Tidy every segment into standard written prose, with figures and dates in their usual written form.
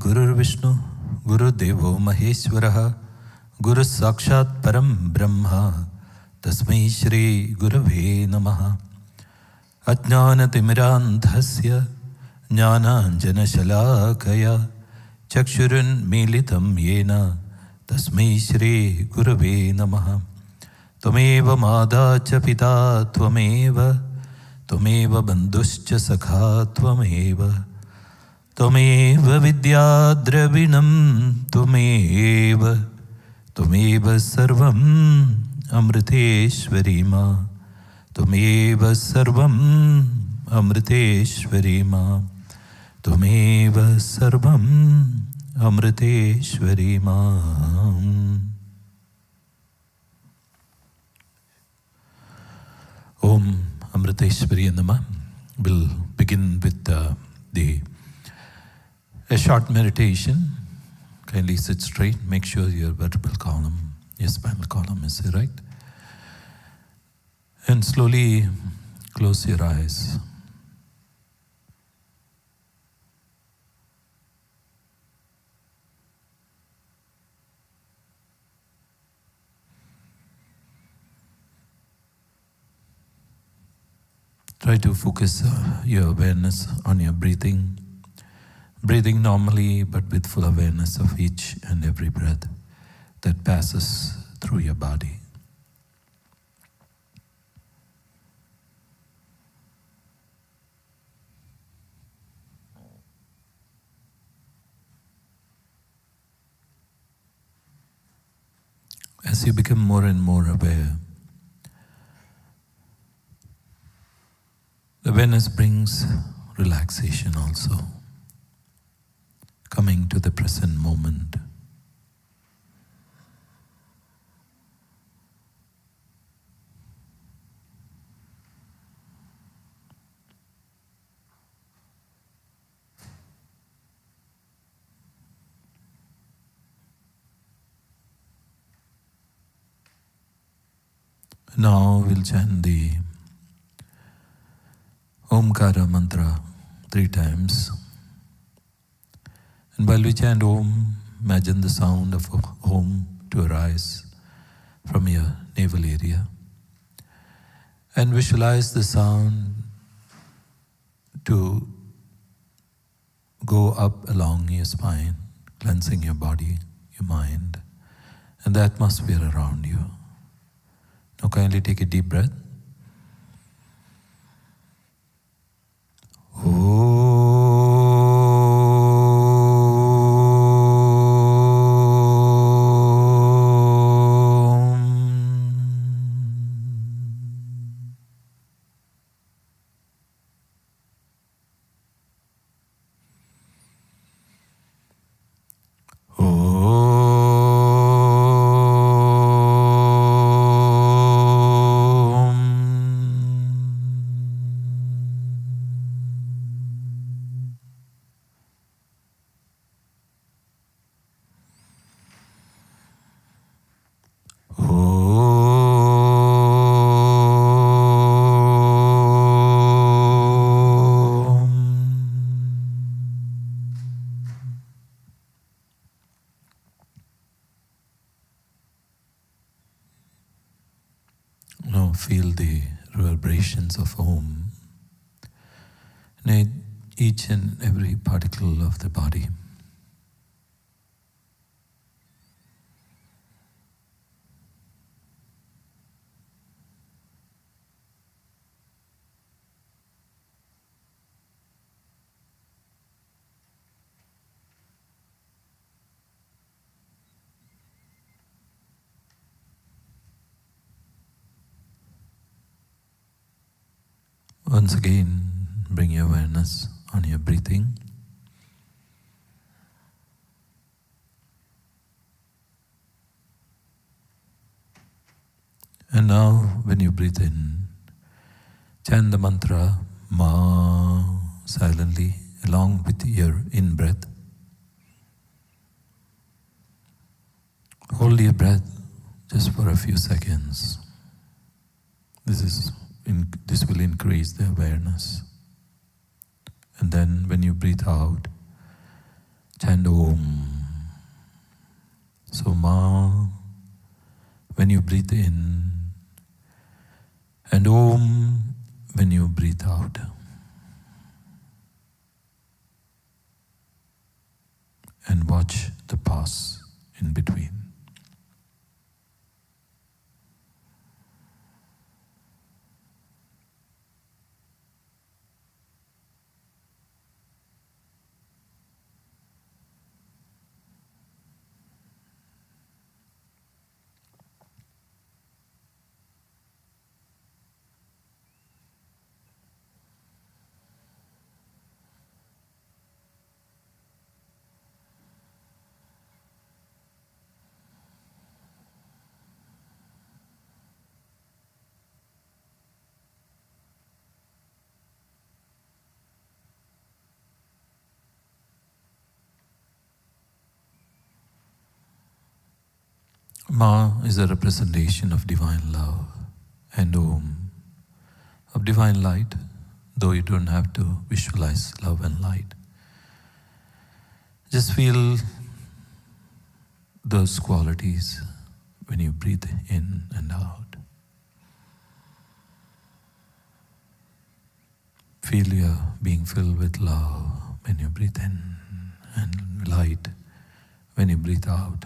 Gurur Vishnu, Guru Devo Maheshwaraha, Guru Sakshat Param Brahma, Tasmai Shri Gurave Namaha. Ajnana Timirandhasya, Jnananjana Shalakaya, Chakshurun Militam Yena, Tasmai Shri Gurave Namaha. Tumeva Mada Cha Pita Tvameva, Tumeva Bandhuscha Sakha Tvameva, Tumeva Vidya Dravinam Tumeva, Tumeva Sarvam Amriteshwari Ma, Tumeva Sarvam Amriteshwari Ma, Tumeva Sarvam Amriteshwari Ma. Om Amriteshwari Namah. We'll begin with a short meditation. Kindly sit straight. Make sure your vertebral column, your spinal column is erect. And slowly close your eyes. Try to focus your awareness on your breathing. Breathing normally, but with full awareness of each and every breath that passes through your body. As you become more and more aware, the awareness brings relaxation also, coming to the present moment. Now we'll chant the Omkara mantra 3 times. And while we chant Om, imagine the sound of Om to arise from your navel area. And visualize the sound to go up along your spine, cleansing your body, your mind, and the atmosphere around you. Now kindly take a deep breath. Now feel the reverberations of Om in each and every particle of the body. Once again, bring your awareness on your breathing. And now, when you breathe in, chant the mantra Ma silently along with your in-breath. Hold your breath just for a few seconds. This will increase the awareness. And then when you breathe out, Chant Om. So Ma, when you breathe in, and Om when you breathe out. And watch the pause in between. Ma is a representation of divine love, and Om of divine light, though you don't have to visualize love and light. Just feel those qualities when you breathe in and out. Feel you being filled with love when you breathe in, and light when you breathe out.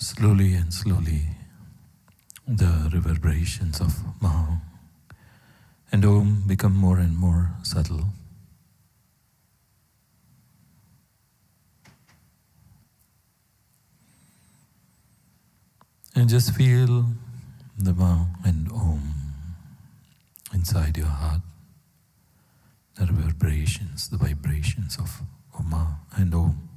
Slowly and slowly, the reverberations of Ma and Om become more and more subtle. And just feel the Ma and Om inside your heart, the reverberations, the vibrations of Ma and Om.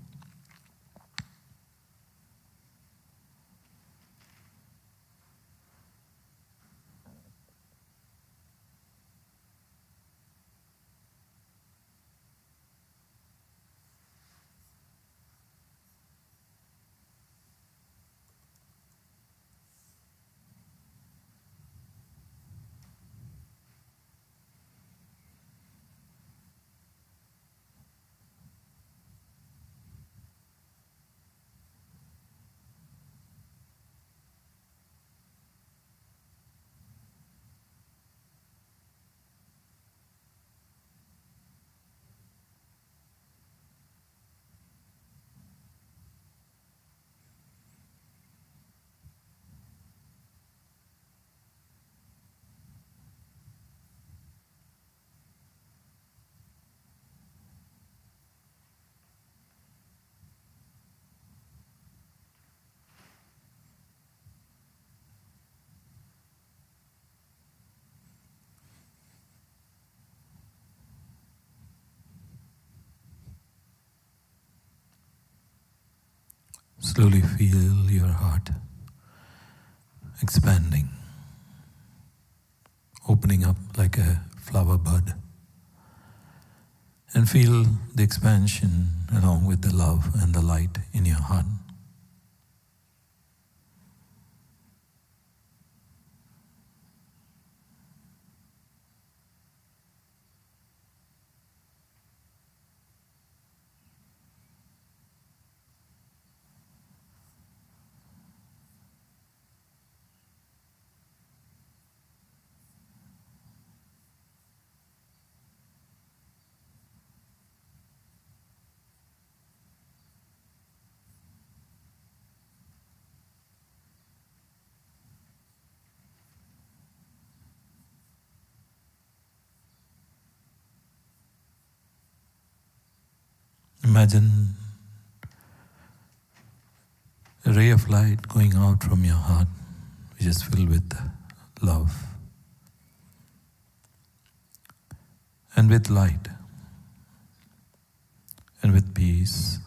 Slowly feel your heart expanding, opening up like a flower bud, and feel the expansion along with the love and the light in your heart. Imagine a ray of light going out from your heart, which is filled with love and with light and with peace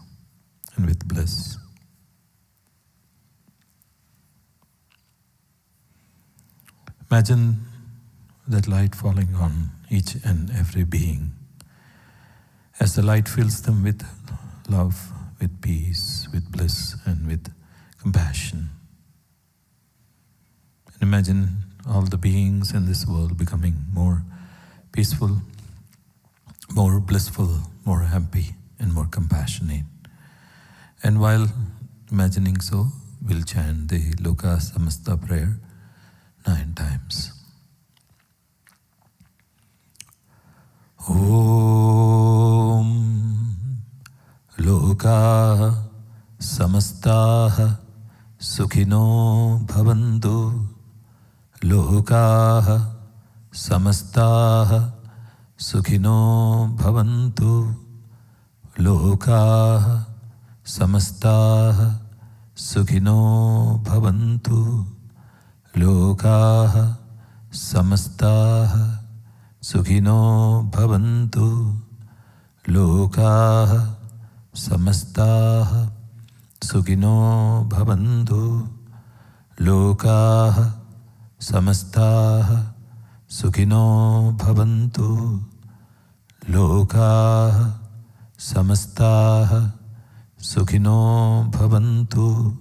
and with bliss. Imagine that light falling on each and every being as the light fills them with love, with peace, with bliss, and with compassion. And imagine all the beings in this world becoming more peaceful, more blissful, more happy, and more compassionate. And while imagining so, we'll chant the Loka Samasta prayer 9 times. Om Loka Samastaha Sukhino Bhavantu. Loka Samastaha Sukhino Bhavantu. Loka Samastaha Sukhino Bhavantu. Loka Samastaha Sukhino Bhavantu. Loka Samastaha Sukhino Bhavantu. Loka Samastaha Sukhino Bhavantu. Loka Samastaha Sukhino Bhavantu.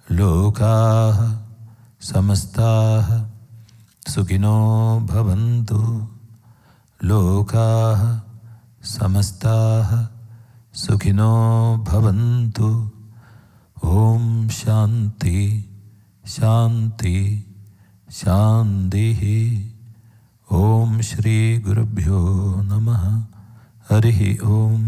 Loka Samastaha Sukhino Bhavantu. Loka Samastaha Sukhino Bhavantu. Om Shanti Shanti Shantihi. Om Shri Gurubhyo Namaha. Harihi Om.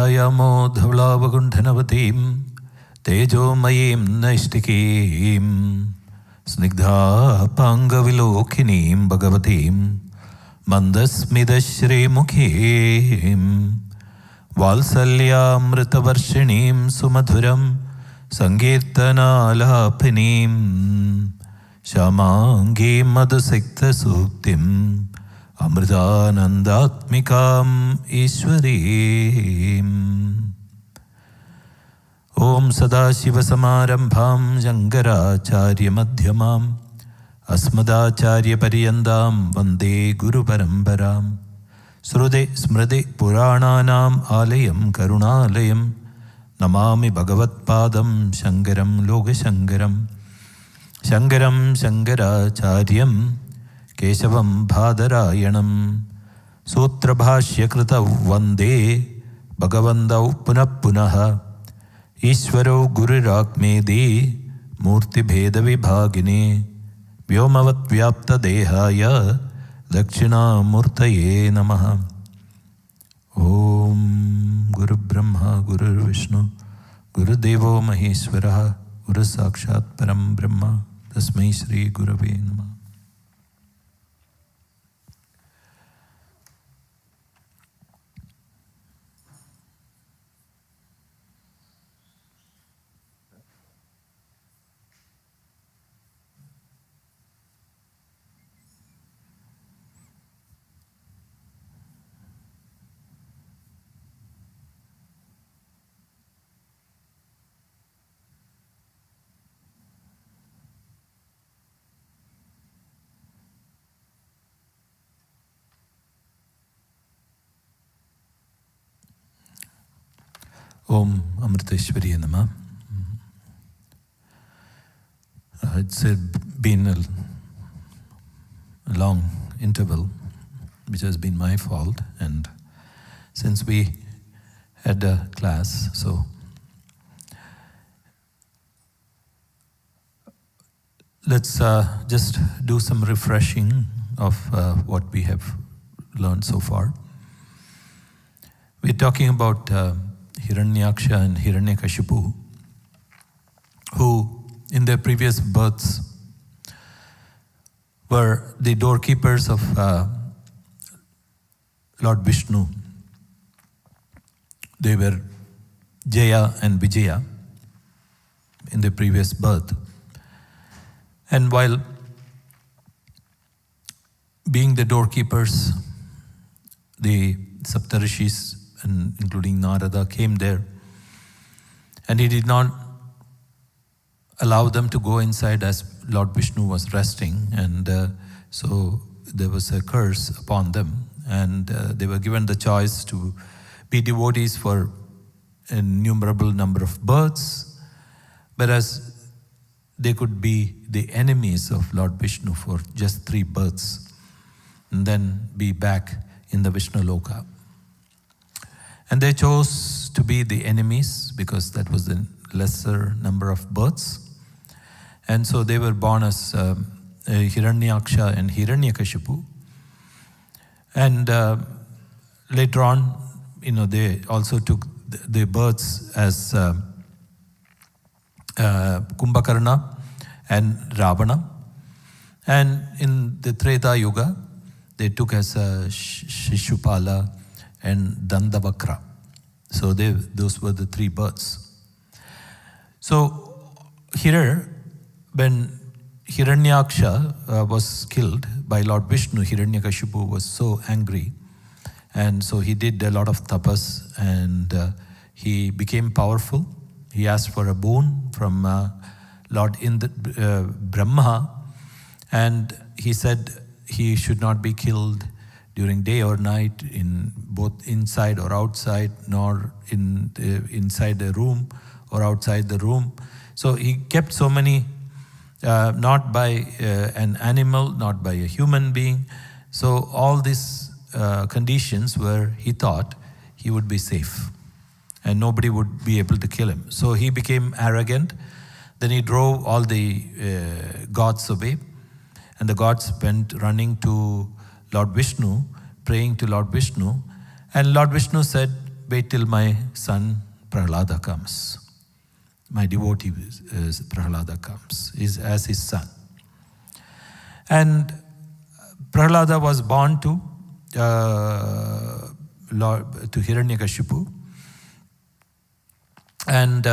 ध्यायामो धवलावगुण्ठनवतीं तेजोमयीं नैष्टिकीं स्निग्धापाङ्गविलोकिनीं भगवतीं मन्दस्मितश्रीमुखीं वात्सल्यामृतवर्षिणीं सुमधुरं सङ्कीर्तनालापिनीं श्यामाङ्गीं मधुसिक्तसूक्तिम् अमृतानन्दात्मिकाम् ईश्वरीम् ॐ सदाशिवसमारम्भां शङ्कराचार्यमध्यमाम् अस्मदाचार्यपर्यन्तां वन्दे गुरुपरम्परां श्रुते स्मृति पुराणानाम् आलयं करुणालयं नमामि भगवत्पादं शङ्करं लोकशङ्करं शङ्करं शङ्कराचार्यं केशवं बादरायणं सूत्रभाष्यकृतौ वन्दे भगवन्तौ पुनः पुनः ईश्वरो गुरुरात्मेति मूर्तिभेदविभागिने व्योमवद्व्याप्तदेहाय दक्षिणामूर्तये नमः। ॐ गुरुब्रह्मा गुरुर्विष्णु गुरुदेवो महेश्वरः गुरुसाक्षात् परं ब्रह्म तस्मै श्री गुरवे नमः। Om Amriteshwariya Namah. It's been a long interval, which has been my fault, and since we had a class, so let's just do some refreshing of what we have learned so far. We're talking about Hiranyaksha and Hiranyakashipu, who in their previous births were the doorkeepers of Lord Vishnu. They were Jaya and Vijaya in their previous birth. And while being the doorkeepers, the Saptarishis, and including Narada, came there, and he did not allow them to go inside as Lord Vishnu was resting, and so there was a curse upon them, and they were given the choice to be devotees for an innumerable number of births, whereas they could be the enemies of Lord Vishnu for just 3 births, and then be back in the Vishnu Loka. And they chose to be the enemies because that was the lesser number of births. And so they were born as Hiranyaksha and Hiranyakashipu. And later on, they also took the births as Kumbhakarna and Ravana. And in the Treta Yuga, they took as Shishupala and Dandavakra. So those were the 3 births. So here, when Hiranyaksha was killed by Lord Vishnu, Hiranyakashipu was so angry, and so he did a lot of tapas, and he became powerful. He asked for a boon from Lord Brahma, and he said he should not be killed during day or night, in both inside or outside, nor inside the room or outside the room. So he kept so many, not by an animal, not by a human being. So all these conditions where he thought he would be safe and nobody would be able to kill him. So he became arrogant. Then he drove all the gods away, and the gods went running to Lord Vishnu, praying to Lord Vishnu. And Lord Vishnu said, wait till my son Prahlada comes. My devotee Prahlada comes, is as his son. And Prahlada was born to Hiranyakashipu. And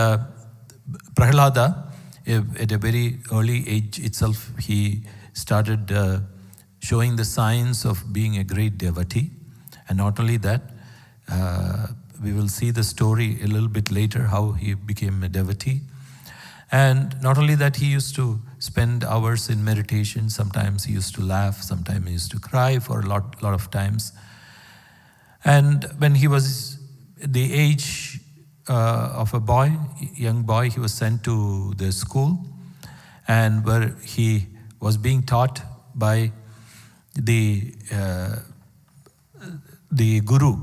Prahlada, at a very early age itself, he started showing the signs of being a great devotee. And not only that, we will see the story a little bit later, how he became a devotee. And not only that, he used to spend hours in meditation. Sometimes he used to laugh, sometimes he used to cry for a lot of times. And when he was the age of a boy, young boy, he was sent to the school, and where he was being taught by the guru,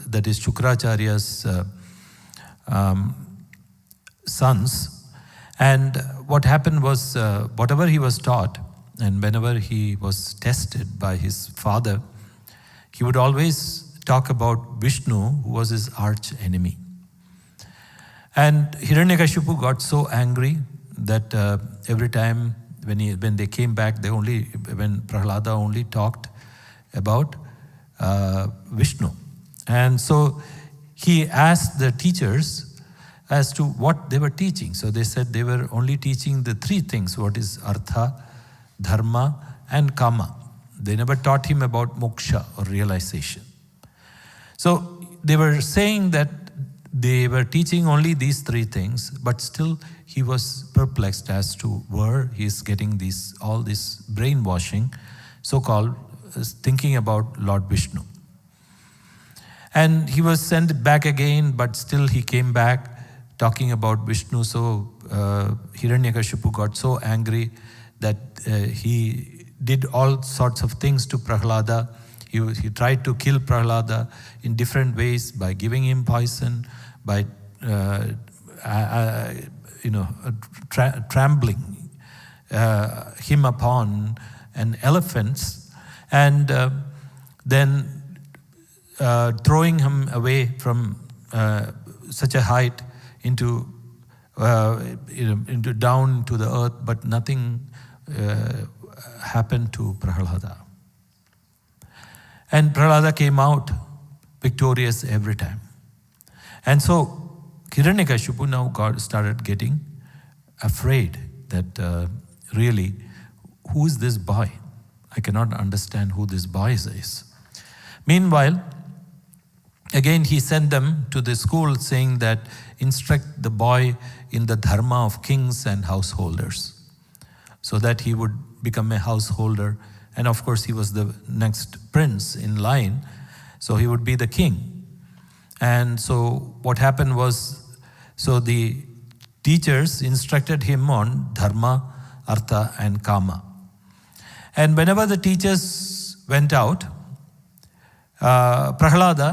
that is Shukracharya's sons. And what happened was, whatever he was taught, and whenever he was tested by his father, he would always talk about Vishnu, who was his arch enemy. And Hiranyakashipu got so angry that every time when they came back, when Prahlada only talked about Vishnu. And so he asked the teachers as to what they were teaching. So they said they were only teaching the three things: what is Artha, Dharma, and Kama. They never taught him about moksha or realization. So they were saying that they were teaching only these three things, but still he was perplexed as to where he's getting all this brainwashing, so-called thinking about Lord Vishnu. And he was sent back again, but still he came back talking about Vishnu. So Hiranyakashipu got so angry that he did all sorts of things to Prahlada. He tried to kill Prahlada in different ways, by giving him poison, by trampling him upon an elephant, and then throwing him away from such a height into down to the earth, but nothing happened to Prahlada. And Prahlada came out victorious every time. And so Hiranyakashipu now started getting afraid that really, who is this boy? I cannot understand who this boy is. Meanwhile, again he sent them to the school saying that instruct the boy in the dharma of kings and householders, so that he would become a householder. And of course he was the next prince in line, so he would be the king. And so what happened was, so the teachers instructed him on dharma, artha, and kama. And whenever the teachers went out, Prahlada's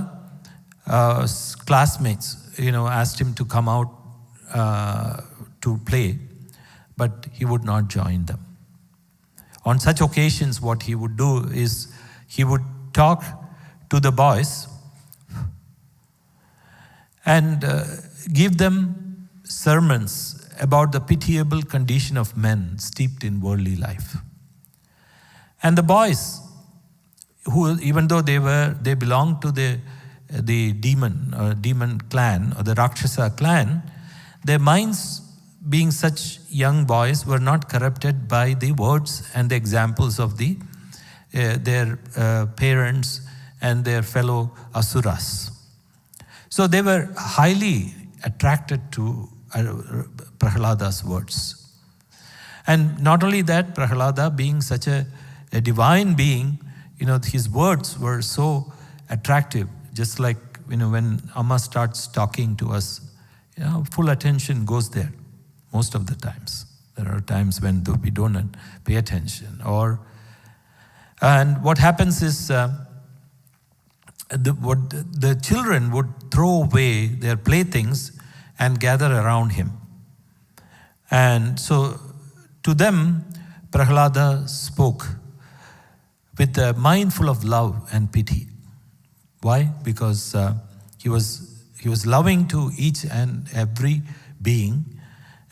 classmates, asked him to come out to play, but he would not join them. On such occasions, what he would do is he would talk to the boys and give them sermons about the pitiable condition of men steeped in worldly life. And the boys, who even though they belonged to the demon clan or the Rakshasa clan, their minds, being such young boys, were not corrupted by the words and the examples of their parents and their fellow asuras. So they were highly attracted to Prahlada's words. And not only that, Prahlada, being such a divine being, his words were so attractive. Just like when Amma starts talking to us, full attention goes there. Most of the times. There are times when we don't pay attention. And what happens is the children would throw away their playthings and gather around him. And so to them, Prahlada spoke with a mind full of love and pity. Why? Because he was loving to each and every being,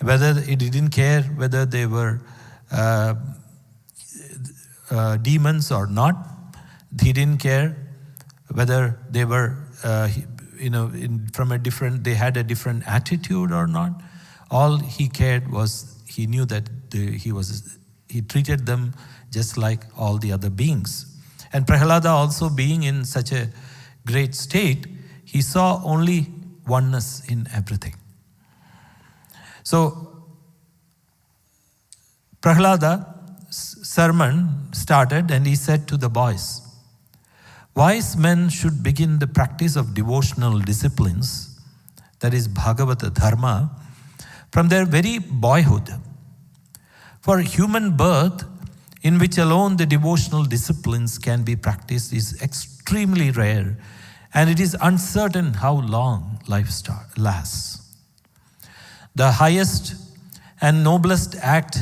whether he didn't care whether they were demons or not. He didn't care whether they were, they had a different attitude or not. All he cared was he knew that he treated them just like all the other beings. And Prahlada, also being in such a great state, he saw only oneness in everything. So Prahlada's sermon started, and he said to the boys, wise men should begin the practice of devotional disciplines, that is Bhagavata Dharma, from their very boyhood. For human birth, in which alone the devotional disciplines can be practiced, is extremely rare, and it is uncertain how long life lasts. The highest and noblest act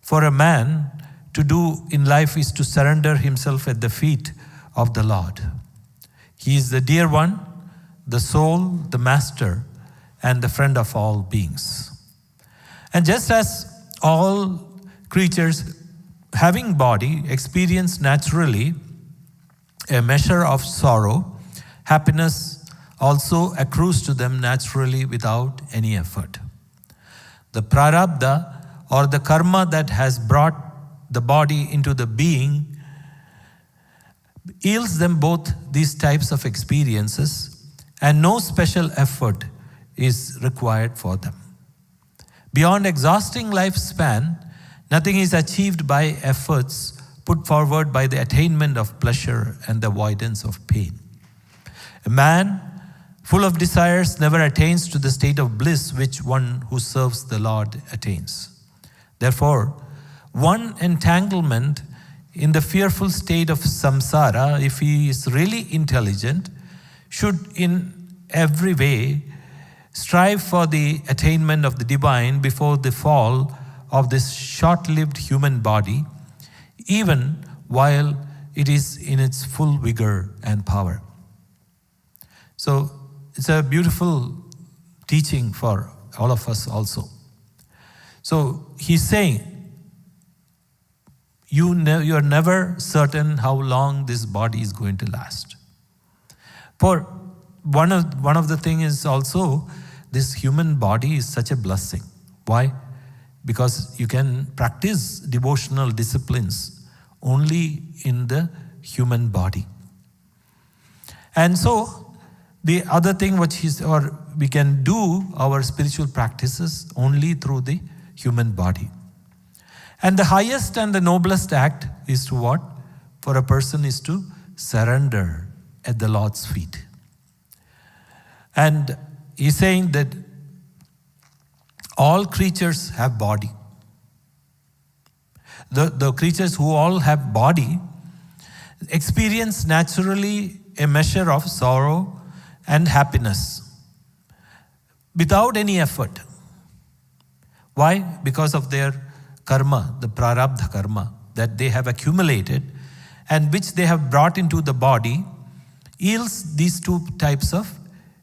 for a man to do in life is to surrender himself at the feet of the Lord. He is the dear one, the soul, the master, and the friend of all beings. And just as all creatures having body experience naturally a measure of sorrow, happiness also accrues to them naturally without any effort. The prarabdha, or the karma that has brought the body into the being, yields them both these types of experiences, and no special effort is required for them. Beyond exhausting lifespan, nothing is achieved by efforts put forward by the attainment of pleasure and the avoidance of pain. A man full of desires never attains to the state of bliss which one who serves the Lord attains. Therefore, one entanglement in the fearful state of samsara, if he is really intelligent, should in every way strive for the attainment of the divine before the fall of this short-lived human body, even while it is in its full vigor and power. So it's a beautiful teaching for all of us also. So he's saying, you're never certain how long this body is going to last. For one of the things is also, this human body is such a blessing. Why? Because you can practice devotional disciplines only in the human body. And so the other thing we can do our spiritual practices only through the human body. And the highest and the noblest act is to what? For a person is to surrender at the Lord's feet. And he's saying that all creatures have body. The creatures who all have body experience naturally a measure of sorrow and happiness without any effort. Why? Because of their karma, the prarabdha karma that they have accumulated and which they have brought into the body yields these two types of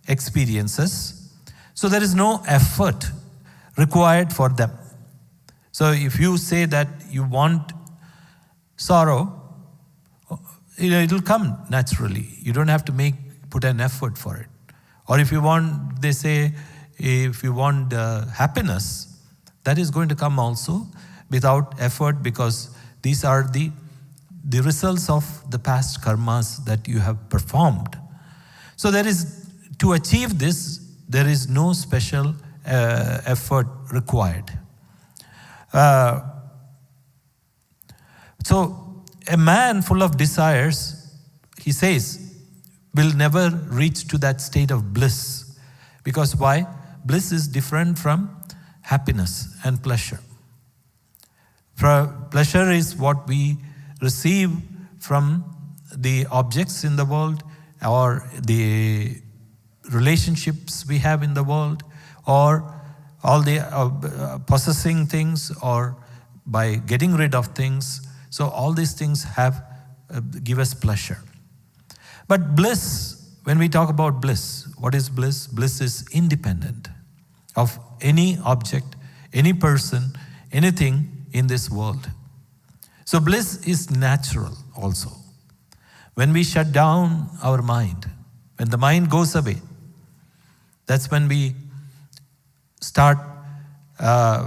experiences. So there is no effort required for them. So if you say that you want sorrow, it will come naturally. You don't have to put an effort for it. Or if you want, they say, if you want happiness, that is going to come also without effort, because these are the results of the past karmas that you have performed. So to achieve this, there is no special effort required. So a man full of desires, he says, will never reach to that state of bliss. Because why? Bliss is different from happiness and pleasure. Pleasure is what we receive from the objects in the world, or the relationships we have in the world, or all the possessing things, or by getting rid of things. So all these things give us pleasure. But bliss, when we talk about bliss, what is bliss? Bliss is independent of any object, any person, anything in this world. So bliss is natural also. When we shut down our mind, when the mind goes away, that's when we start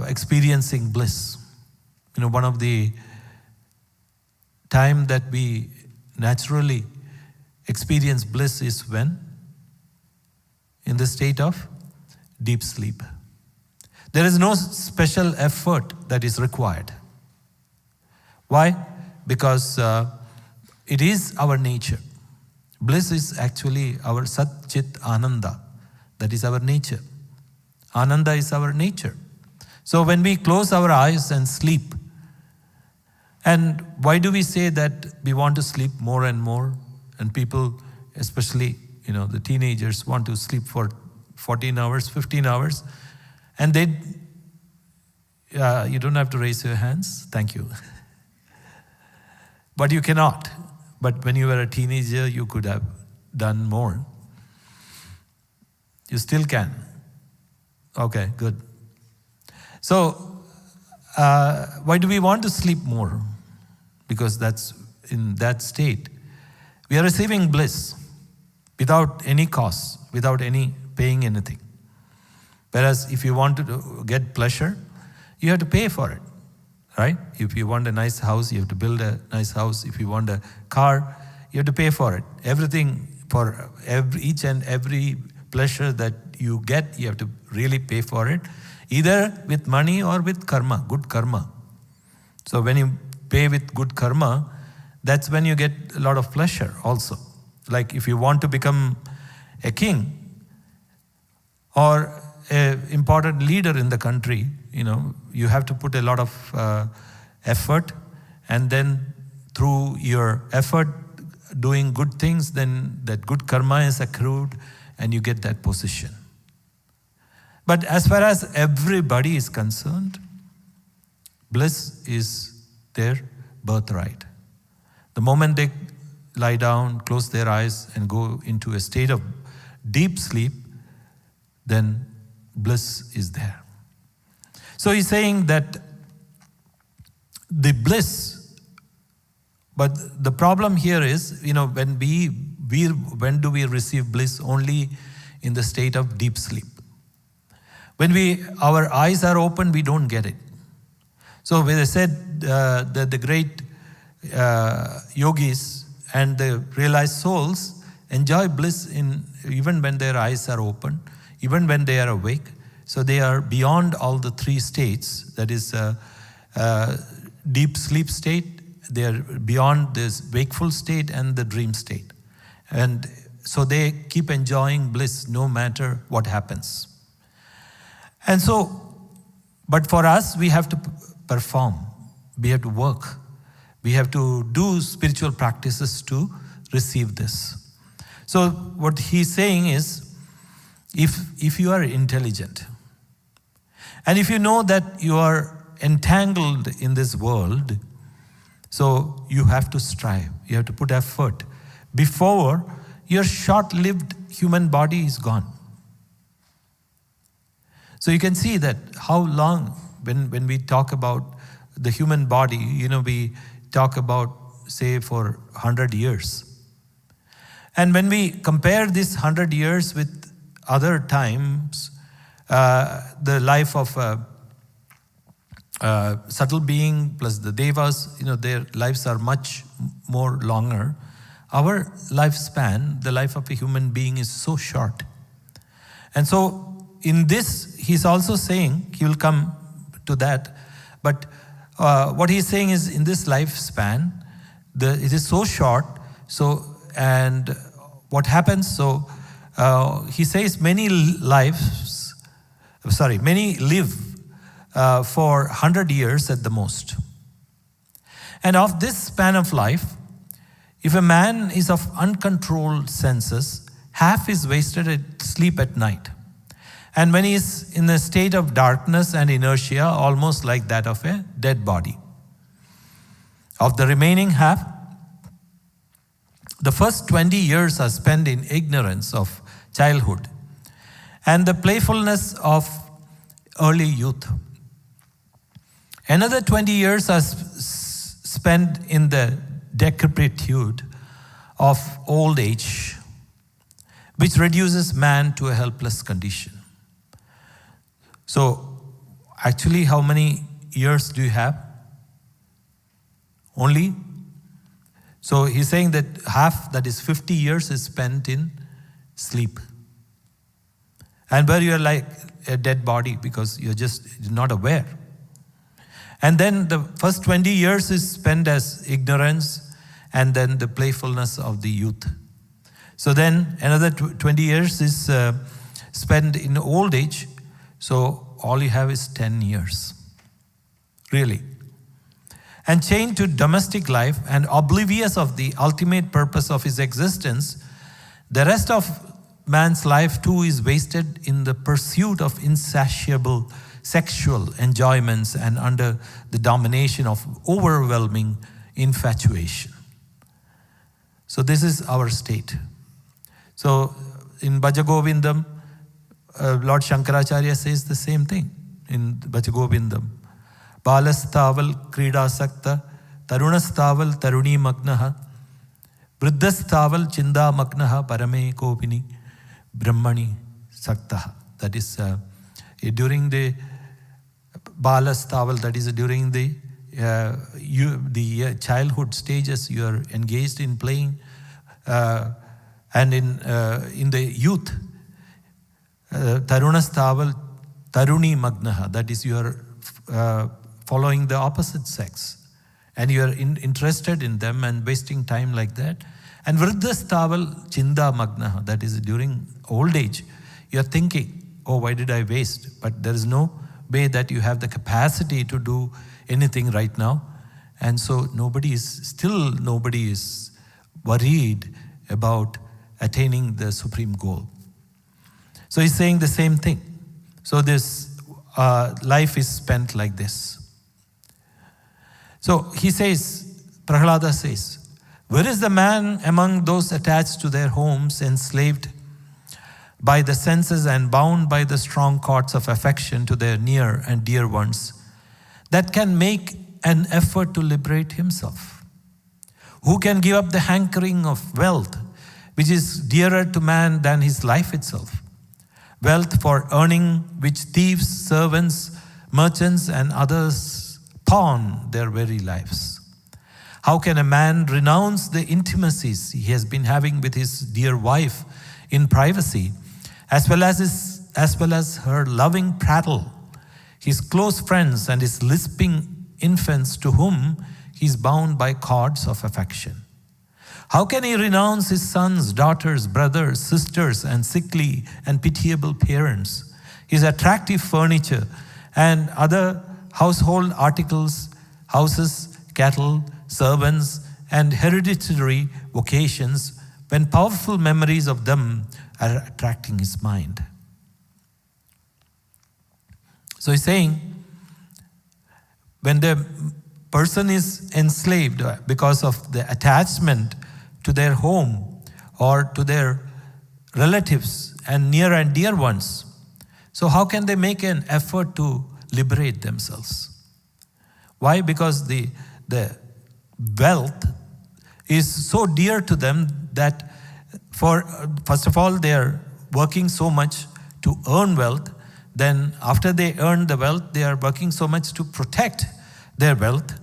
experiencing bliss. One of the time that we naturally experience bliss is when? In the state of deep sleep. There is no special effort that is required. Why? Because it is our nature. Bliss is actually our Sat Chit Ananda. That is our nature. Ananda is our nature. So when we close our eyes and sleep, and why do we say that we want to sleep more and more? And people, especially, the teenagers want to sleep for 14 hours, 15 hours. And they, you don't have to raise your hands. Thank you. But you cannot. But when you were a teenager, you could have done more. You still can. Okay, good. So, why do we want to sleep more? Because that's in that state. We are receiving bliss without any cost, without any paying anything. Whereas if you want to get pleasure, you have to pay for it, right? If you want a nice house, you have to build a nice house. If you want a car, you have to pay for it. Everything, for each and every pleasure that you get, you have to really pay for it, either with money or with karma, good karma. So when you pay with good karma, that's when you get a lot of pleasure also. Like if you want to become a king or an important leader in the country, you have to put a lot of effort, and then through your effort doing good things, then that good karma is accrued and you get that position. But as far as everybody is concerned, bliss is their birthright. The moment they lie down, close their eyes, and go into a state of deep sleep, then bliss is there. So he's saying that the bliss, but the problem here is, when when do we receive bliss? Only in the state of deep sleep. When our eyes are open, we don't get it. So when I said that the great yogis and the realized souls enjoy bliss even when their eyes are open, even when they are awake. So they are beyond all the three states, that is deep sleep state, they are beyond this wakeful state and the dream state. And so they keep enjoying bliss no matter what happens. And so, but for us, we have to perform, we have to work, we have to do spiritual practices to receive this. So what he's saying is, if you are intelligent, and if you know that you are entangled in this world, so you have to strive, you have to put effort before your short-lived human body is gone. So you can see that how long, when we talk about the human body, we talk about, say, for 100 years. And when we compare this 100 years with other times, the life of subtle being plus the devas, their lives are much more longer. Our lifespan, the life of a human being, is so short. And so in this, he's also saying, he will come to that, but what he's saying is, in this lifespan, it is so short, and what happens, he says many live for 100 years at the most. And of this span of life, if a man is of uncontrolled senses, half is wasted at sleep at night. And when he is in a state of darkness and inertia, almost like that of a dead body. Of the remaining half, The first 20 years are spent in ignorance of childhood and the playfulness of early youth. Another 20 years are spent in the decrepitude of old age, which reduces man to a helpless condition. So, actually, how many years do you have? Only? So he's saying that half, that is 50 years, is spent in sleep. And where you are like a dead body because you're not aware. And then the first 20 years is spent as ignorance and then the playfulness of the youth. So then another 20 years is spent in old age. So all you have is 10 years. Really. And chained to domestic life and oblivious of the ultimate purpose of his existence, the rest of man's life too is wasted in the pursuit of insatiable sexual enjoyments and under the domination of overwhelming infatuation. So this is our state. So in Bhajagovindam, Lord Shankaracharya says the same thing in Bhajagovindam. Balastaval kridasakta, tarunastaval taruni magnaha, vriddhastaval chinda magnaha parame kopini brahmani saktaha. That is during the balastaval, that is during the childhood stages, you are engaged in playing, and in the youth, tarunastaval taruni magnaha, that is you are following the opposite sex and you are interested in them and wasting time like that. And vriddhastaval chinda magnaha, that is during old age, you are thinking, oh, why did I waste? But there is no way that you have the capacity to do anything right now. And so nobody is worried about attaining the supreme goal. So he's saying the same thing. So this life is spent like this. So he says, Prahlada says, where is the man among those attached to their homes, enslaved by the senses and bound by the strong cords of affection to their near and dear ones, that can make an effort to liberate himself? Who can give up the hankering of wealth, which is dearer to man than his life itself? Wealth for earning, which thieves, servants, merchants, and others pawn their very lives. How can a man renounce the intimacies he has been having with his dear wife in privacy, as well as her loving prattle, his close friends, and his lisping infants to whom he is bound by cords of affection? How can he renounce his sons, daughters, brothers, sisters, and sickly and pitiable parents, his attractive furniture, and other household articles, houses, cattle, servants, and hereditary vocations, when powerful memories of them are attracting his mind? So he's saying, when the person is enslaved because of the attachment to their home or to their relatives and near and dear ones, so how can they make an effort to liberate themselves? Why? Because the wealth is so dear to them that first of all, they are working so much to earn wealth. Then after they earn the wealth, they are working so much to protect their wealth,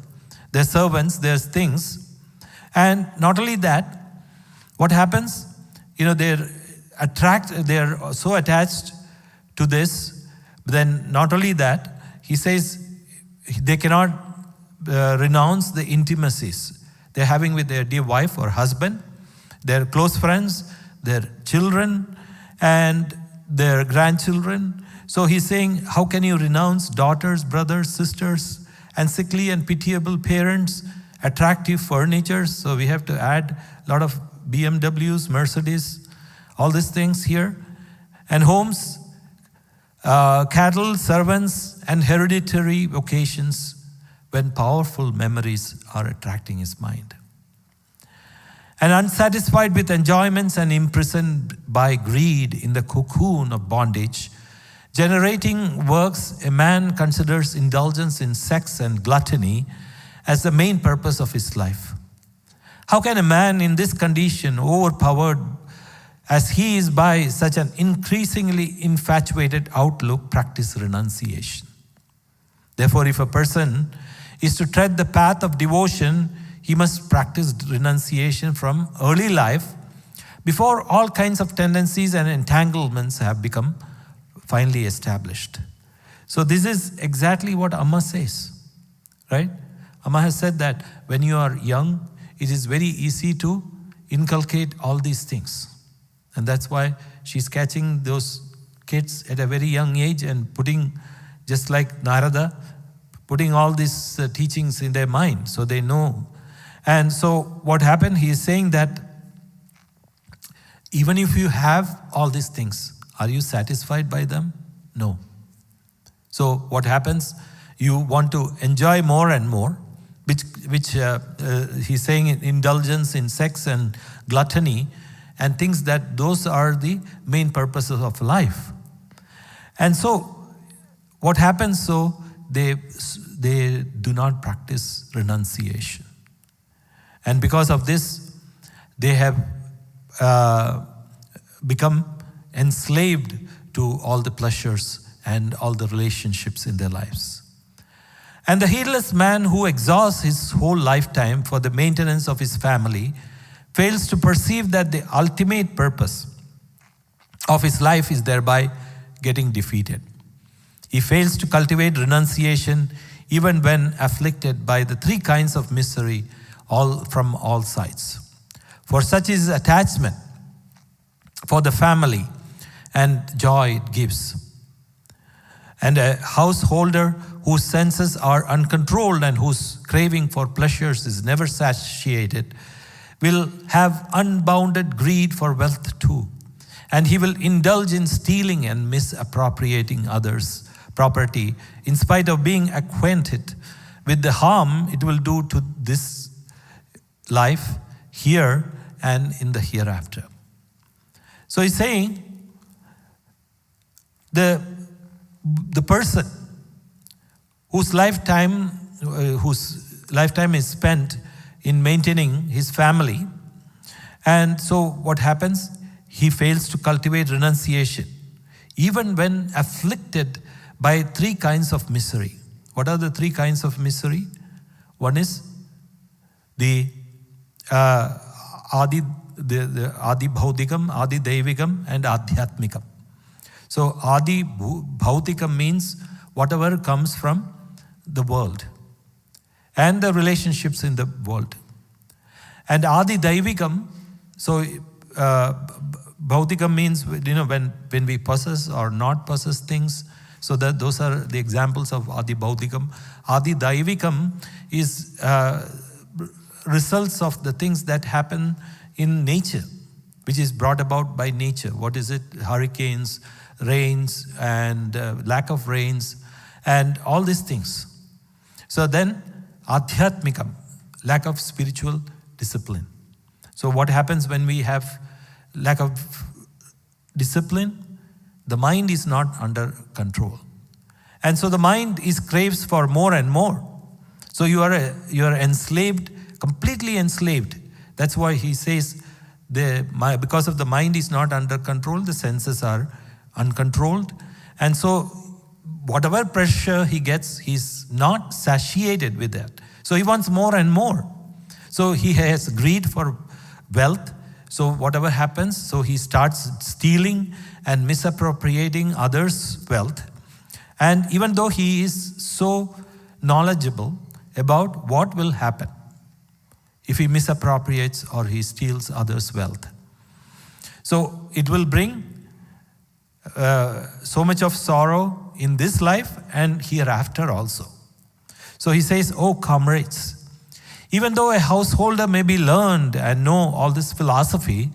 their servants, their things. And not only that, what happens? They are so attached to this. Then not only that, he says they cannot renounce the intimacies they're having with their dear wife or husband, their close friends, their children, and their grandchildren. So he's saying, how can you renounce daughters, brothers, sisters, and sickly and pitiable parents, attractive furniture? So we have to add a lot of BMWs, Mercedes, all these things here, and homes, cattle, servants, and hereditary vocations, when powerful memories are attracting his mind. And unsatisfied with enjoyments and imprisoned by greed in the cocoon of bondage, generating works, a man considers indulgence in sex and gluttony as the main purpose of his life. How can a man in this condition, overpowered as he is by such an increasingly infatuated outlook, practice renunciation? Therefore, if a person is to tread the path of devotion, he must practice renunciation from early life before all kinds of tendencies and entanglements have become finally established. So this is exactly what Amma says, right? Amma has said that when you are young, it is very easy to inculcate all these things. And that's why she's catching those kids at a very young age and putting, just like Narada, putting all these teachings in their mind so they know. And so what happened, he is saying that even if you have all these things, are you satisfied by them? No. So what happens, you want to enjoy more and more, which he's saying indulgence in sex and gluttony, and thinks that those are the main purposes of life. And so what happens, so they do not practice renunciation. And because of this, they have become enslaved to all the pleasures and all the relationships in their lives. And the heedless man who exhausts his whole lifetime for the maintenance of his family fails to perceive that the ultimate purpose of his life is thereby getting defeated. He fails to cultivate renunciation even when afflicted by the three kinds of misery from all sides. For such is attachment for the family and joy it gives. And a householder whose senses are uncontrolled and whose craving for pleasures is never satiated will have unbounded greed for wealth too. And he will indulge in stealing and misappropriating others' property in spite of being acquainted with the harm it will do to this life here and in the hereafter. So he's saying the person whose lifetime is spent in maintaining his family, and so what happens? He fails to cultivate renunciation, even when afflicted by three kinds of misery. What are the three kinds of misery? One is the Adi Bhautikam, Adi Daivigam, and Adhyatmikam. So Adi Bhautikam means whatever comes from the world and the relationships in the world. And Adi Daivigam, so Bhautikam means, when we possess or not possess things. So that those are the examples of Adi Bhautikam. Adi Daivikam is results of the things that happen in nature, which is brought about by nature. What is it? Hurricanes, rains, and lack of rains, and all these things. So then Adhyatmikam, lack of spiritual discipline. So what happens when we have lack of discipline? The mind is not under control. And so the mind craves for more and more. So you are enslaved, completely enslaved. That's why he says, because of the mind is not under control, the senses are uncontrolled. And so whatever pressure he gets, he's not satiated with that. So he wants more and more. So he has greed for wealth. So whatever happens, so he starts stealing and misappropriating others' wealth. And even though he is so knowledgeable about what will happen if he misappropriates or he steals others' wealth. So it will bring so much of sorrow in this life and hereafter also. So he says, "Oh comrades, even though a householder may be learned and know all this philosophy,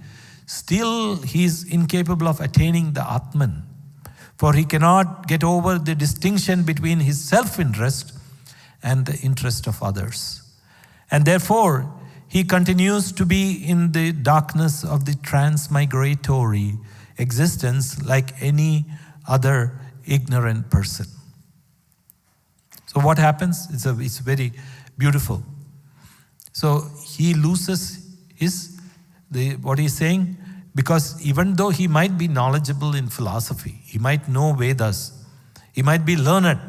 still he is incapable of attaining the Atman, for he cannot get over the distinction between his self-interest and the interest of others. And therefore, he continues to be in the darkness of the transmigratory existence like any other ignorant person. So what happens? It's very beautiful. So he loses what he's saying, because even though he might be knowledgeable in philosophy, he might know Vedas, he might be learned,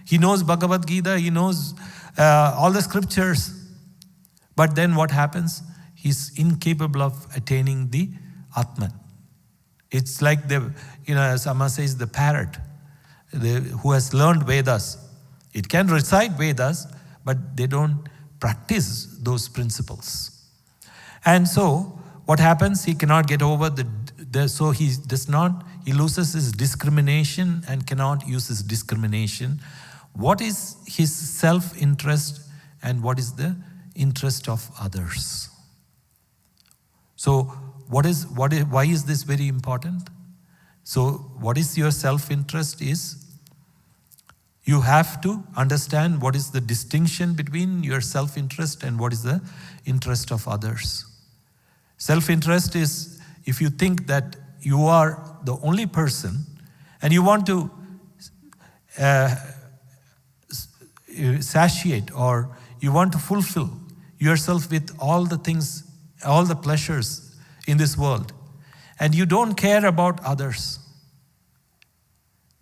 he knows Bhagavad Gita, he knows all the scriptures, but then what happens? He's incapable of attaining the Atman. It's like as Amma says, the parrot who has learned Vedas. It can recite Vedas, but they don't practice those principles. And so what happens? He cannot get over so he loses his discrimination and cannot use his discrimination. What is his self-interest and what is the interest of others? So why is this very important? So what is your self-interest is, you have to understand what is the distinction between your self-interest and what is the interest of others. Self-interest is if you think that you are the only person and you want to satiate, or you want to fulfill yourself with all the things, all the pleasures in this world, and you don't care about others,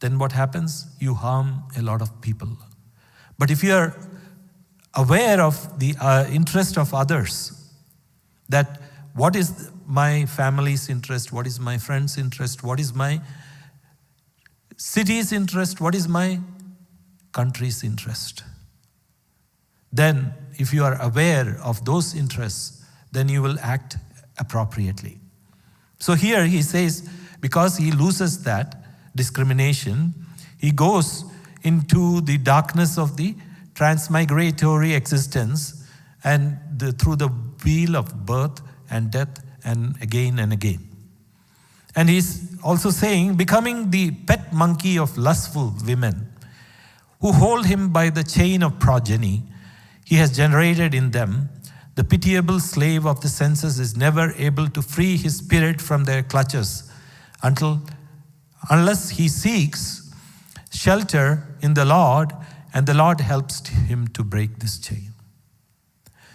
then what happens? You harm a lot of people. But if you are aware of the interest of others, that what is my family's interest, what is my friend's interest, what is my city's interest, what is my country's interest, then if you are aware of those interests, then you will act appropriately. So here he says, because he loses that discrimination, he goes into the darkness of the transmigratory existence and through the wheel of birth and death and again and again. And he's also saying, becoming the pet monkey of lustful women who hold him by the chain of progeny he has generated in them, the pitiable slave of the senses is never able to free his spirit from their clutches unless he seeks shelter in the Lord, and the Lord helps him to break this chain.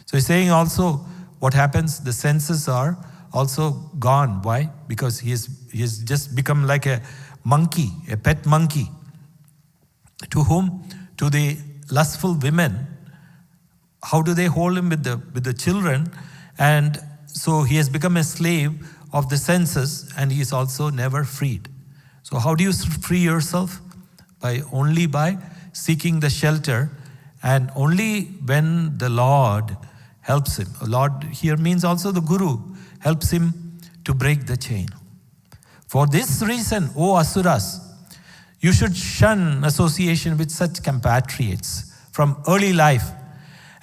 So he's saying also what happens, the senses are also gone. Why? Because he has just become like a monkey, a pet monkey, to whom? To the lustful women. How do they hold him with the children? And so he has become a slave of the senses, and he is also never freed. So how do you free yourself? Only by seeking the shelter, and only when the Lord helps him. Lord here means also the Guru helps him to break the chain. For this reason, O Asuras, you should shun association with such compatriots from early life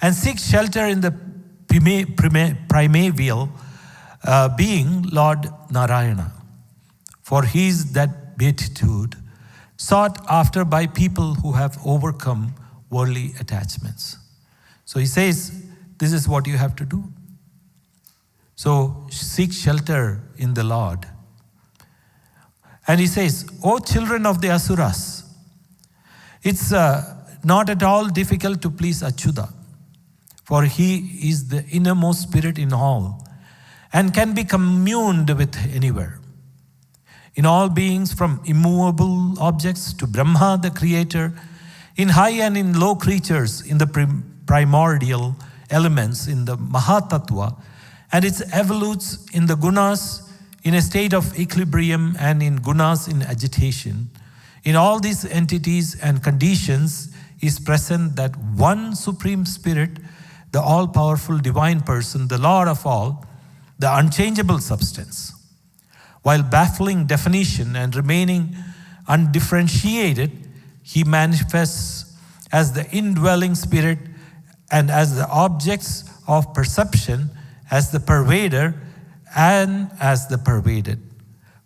and seek shelter in the primeval being Lord Narayana. For he is that beatitude sought after by people who have overcome worldly attachments. So he says, this is what you have to do. So seek shelter in the Lord. And he says, O children of the Asuras, it's not at all difficult to please Achyuta, for he is the innermost spirit in all and can be communed with anywhere. In all beings, from immovable objects to Brahma the creator, in high and in low creatures, in the primordial elements, in the Mahatattva, and its evolutes in the gunas, in a state of equilibrium, and in gunas in agitation. In all these entities and conditions is present that one Supreme Spirit, the all-powerful divine person, the Lord of all, the unchangeable substance. While baffling definition and remaining undifferentiated, he manifests as the indwelling spirit and as the objects of perception, as the pervader and as the pervaded.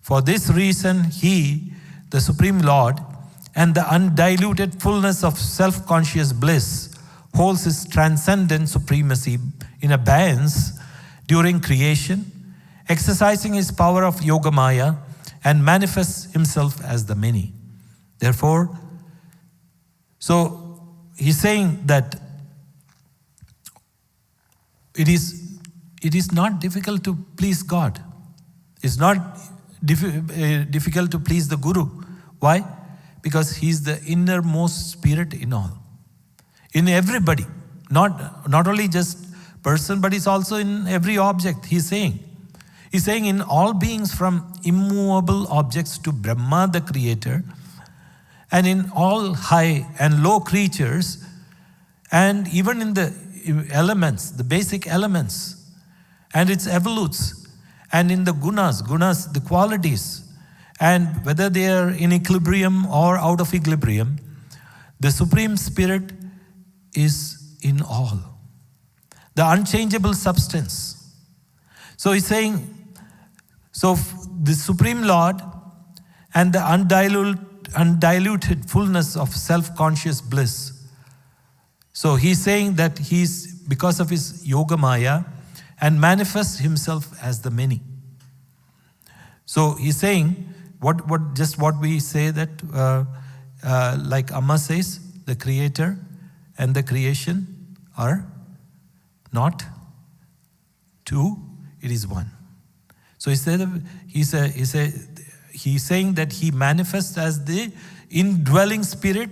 For this reason, he, the Supreme Lord, and the undiluted fullness of self-conscious bliss, holds his transcendent supremacy in abeyance during creation, exercising his power of Yogamaya, and manifests himself as the many. Therefore, so he's saying that it is not difficult to please God. It's not difficult to please the Guru. Why? Because he's the innermost spirit in all. In everybody. Not only just person, but it's also in every object, he's saying. He's saying in all beings, from immovable objects to Brahma the creator, and in all high and low creatures, and even in the elements, the basic elements, and its evolutes, and in the gunas, the qualities, and whether they are in equilibrium or out of equilibrium, the Supreme Spirit is in all. The unchangeable substance. So he's saying, so the Supreme Lord and the undiluted fullness of self-conscious bliss. So he's saying that he's, because of his Yogamaya, and manifests himself as the many. So he's saying, what we say that, like Amma says, the creator and the creation are not two, it is one. So he's saying that he manifests as the indwelling spirit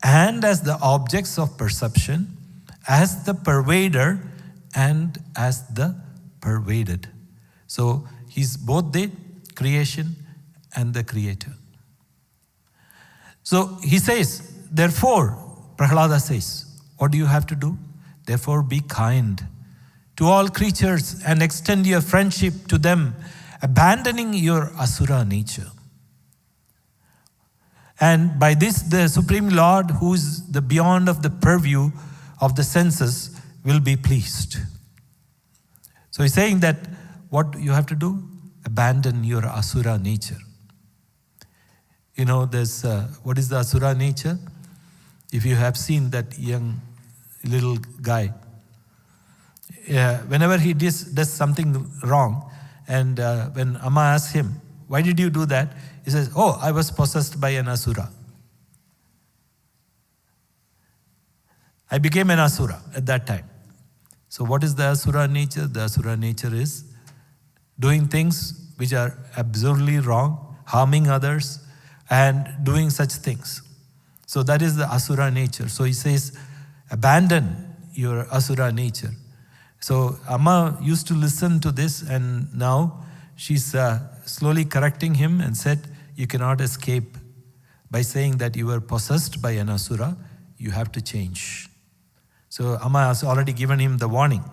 and as the objects of perception, as the pervader and as the pervaded. So he's both the creation and the creator. So he says, therefore, Prahlada says, what do you have to do? Therefore be kind to all creatures and extend your friendship to them, abandoning your asura nature. And by this, the Supreme Lord, who is the beyond of the purview of the senses, will be pleased. So he's saying that what you have to do? Abandon your asura nature. You know, there's, what is the asura nature? If you have seen that young little guy, whenever he does something wrong, and when Amma asks him, why did you do that? He says, oh, I was possessed by an asura. I became an asura at that time. So what is the asura nature? The asura nature is doing things which are absurdly wrong, harming others, and doing such things. So that is the asura nature. So he says, abandon your asura nature. So Amma used to listen to this, and now she's slowly correcting him and said, you cannot escape by saying that you were possessed by an asura. You have to change. So Amma has already given him the warning.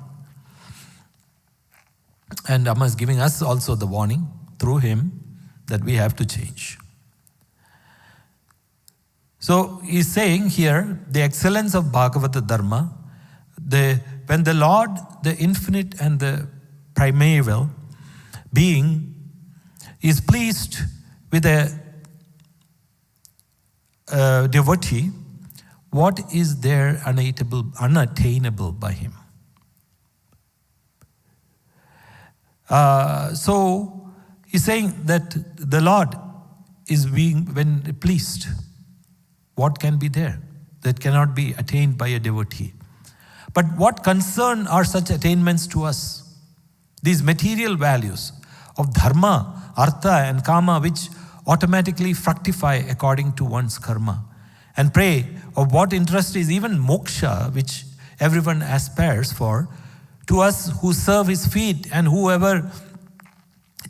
And Amma is giving us also the warning through him that we have to change. So he's saying here, the excellence of Bhagavata Dharma, when the Lord, the infinite and the primeval being, is pleased with a devotee, what is there unattainable by him? So he's saying that the Lord is being, when pleased, what can be there that cannot be attained by a devotee? But what concern are such attainments to us? These material values of dharma, artha and kama, which automatically fructify according to one's karma. And pray, of what interest is even moksha, which everyone aspires for, to us who serve his feet and whoever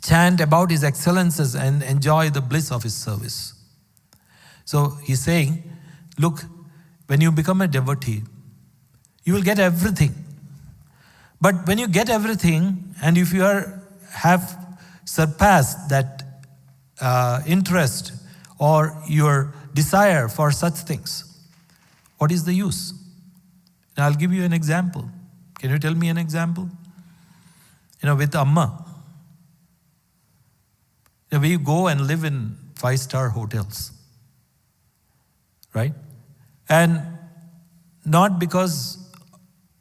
chant about his excellences and enjoy the bliss of his service. So he's saying, look, when you become a devotee, you will get everything. But when you get everything, and if you have surpassed that interest or your desire for such things, what is the use? And I'll give you an example. Can you tell me an example? With Amma, we go and live in 5-star hotels, right? And not because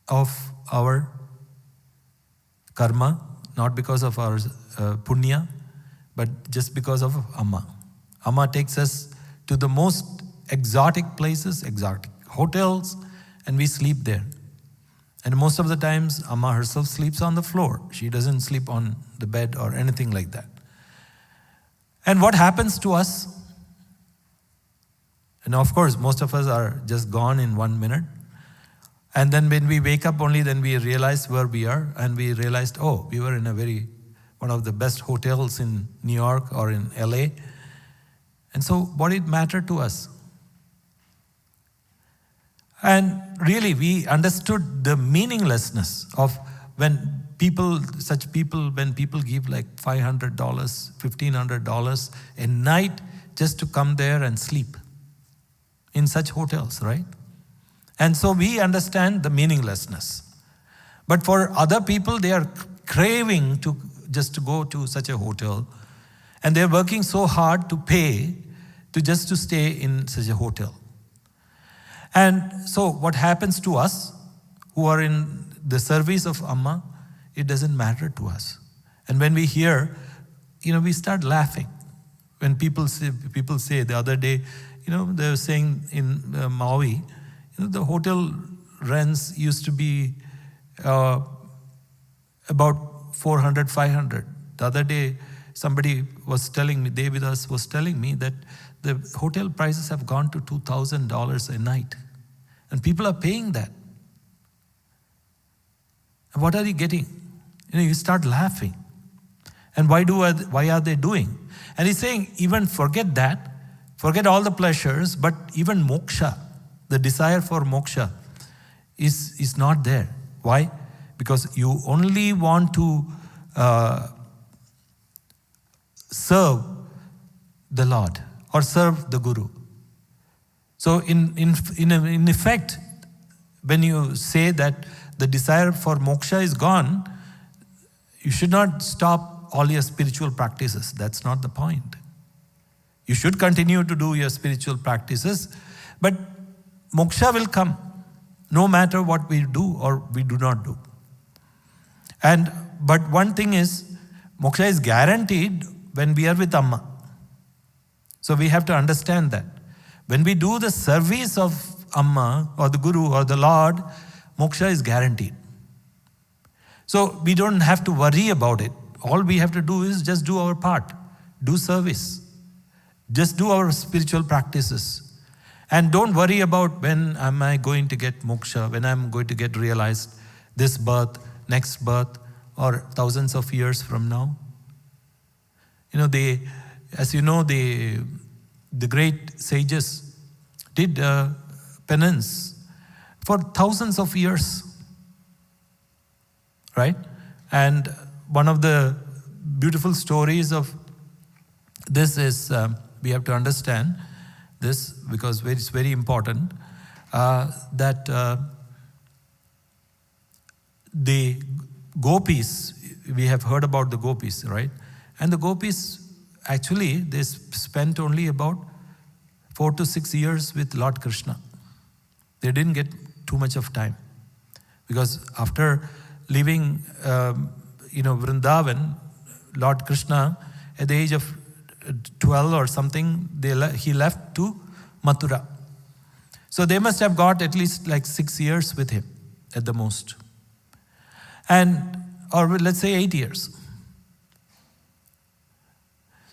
of our karma, not because of our punya, but just because of Amma. Amma takes us to the most exotic places, exotic hotels, and we sleep there. And most of the times, Amma herself sleeps on the floor. She doesn't sleep on the bed or anything like that. And what happens to us? And of course, most of us are just gone in 1 minute. And then when we wake up only, then we realize where we are. And we realized, oh, we were in one of the best hotels in New York or in LA. And so what did it matter to us? And really, we understood the meaninglessness of when people give like $500, $1,500 a night just to come there and sleep in such hotels, right? And so we understand the meaninglessness. But for other people, they are craving to go to such a hotel. And they're working so hard to pay to stay in such a hotel. And so what happens to us who are in the service of Amma, it doesn't matter to us. And when we hear, we start laughing. When people say the other day, they were saying in Maui, the hotel rents used to be about 400, 500. The other day, somebody was telling me, Devidas was telling me that the hotel prices have gone to $2,000 a night. And people are paying that. And what are they getting? You start laughing. And why are they doing? And he's saying, even forget that. Forget all the pleasures, but even moksha, the desire for moksha, is not there. Why? Because you only want to serve the Lord or serve the Guru. So in effect, when you say that the desire for moksha is gone, you should not stop all your spiritual practices. That's not the point. You should continue to do your spiritual practices, but moksha will come no matter what we do or we do not do. But one thing is, moksha is guaranteed when we are with Amma. So we have to understand that. When we do the service of Amma or the Guru or the Lord, moksha is guaranteed. So we don't have to worry about it. All we have to do is just do our part, do service, just do our spiritual practices. And don't worry about when am I going to get moksha, when I'm going to get realized this birth, next birth, or thousands of years from now. The great sages did penance for thousands of years, right? And one of the beautiful stories of this is, we have to understand this because it's very important, that the gopis, we have heard about the gopis, right? And the gopis, actually, they spent only about 4 to 6 years with Lord Krishna. They didn't get too much of time. Because after leaving, Vrindavan, Lord Krishna, at the age of 12 or something, he left to Mathura. So they must have got at least like 6 years with him at the most. Or let's say 8 years.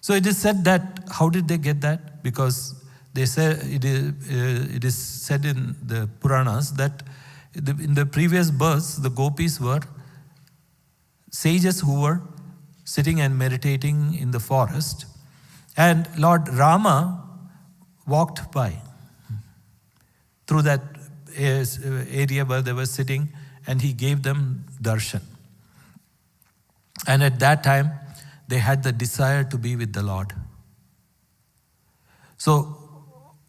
So it is said that, how did they get that? Because they say it is said in the Puranas that in the previous births, the gopis were sages who were sitting and meditating in the forest. And Lord Rama walked by through that area where they were sitting, and he gave them darshan. And at that time, they had the desire to be with the Lord.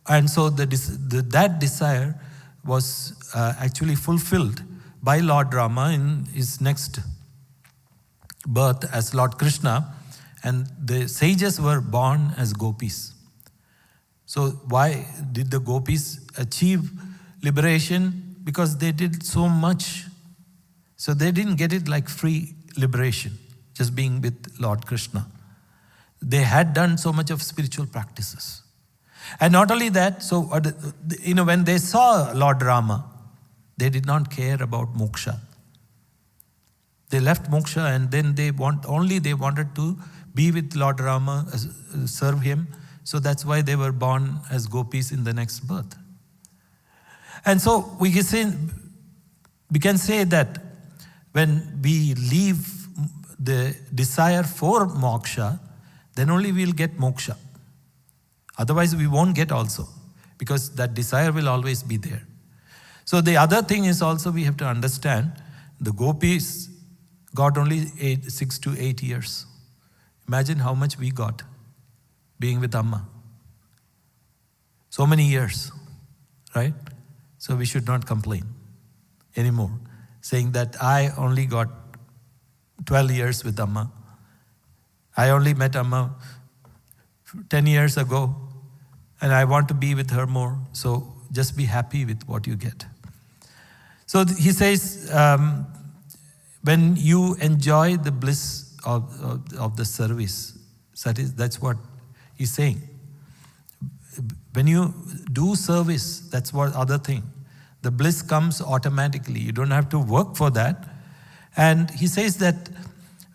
That desire was actually fulfilled by Lord Rama in his next birth as Lord Krishna, and the sages were born as gopis. So why did the gopis achieve liberation? Because they did so much. So they didn't get it like free. liberation, just being with Lord Krishna. They had done so much of spiritual practices. And not only that, so when they saw Lord Rama, they did not care about moksha. They left moksha and then they wanted to be with Lord Rama, serve him. So that's why they were born as gopis in the next birth. And so we can say that when we leave the desire for moksha, then only we'll get moksha. Otherwise we won't get also, because that desire will always be there. So the other thing is also we have to understand, the gopis got only 6 to 8 years. Imagine how much we got being with Amma. So many years, right? So we should not complain anymore, saying that I only got 12 years with Amma. I only met Amma 10 years ago and I want to be with her more. So just be happy with what you get. So he says, when you enjoy the bliss of the service, that's what he's saying. When you do service, that's what other thing. The bliss comes automatically. You don't have to work for that. And he says that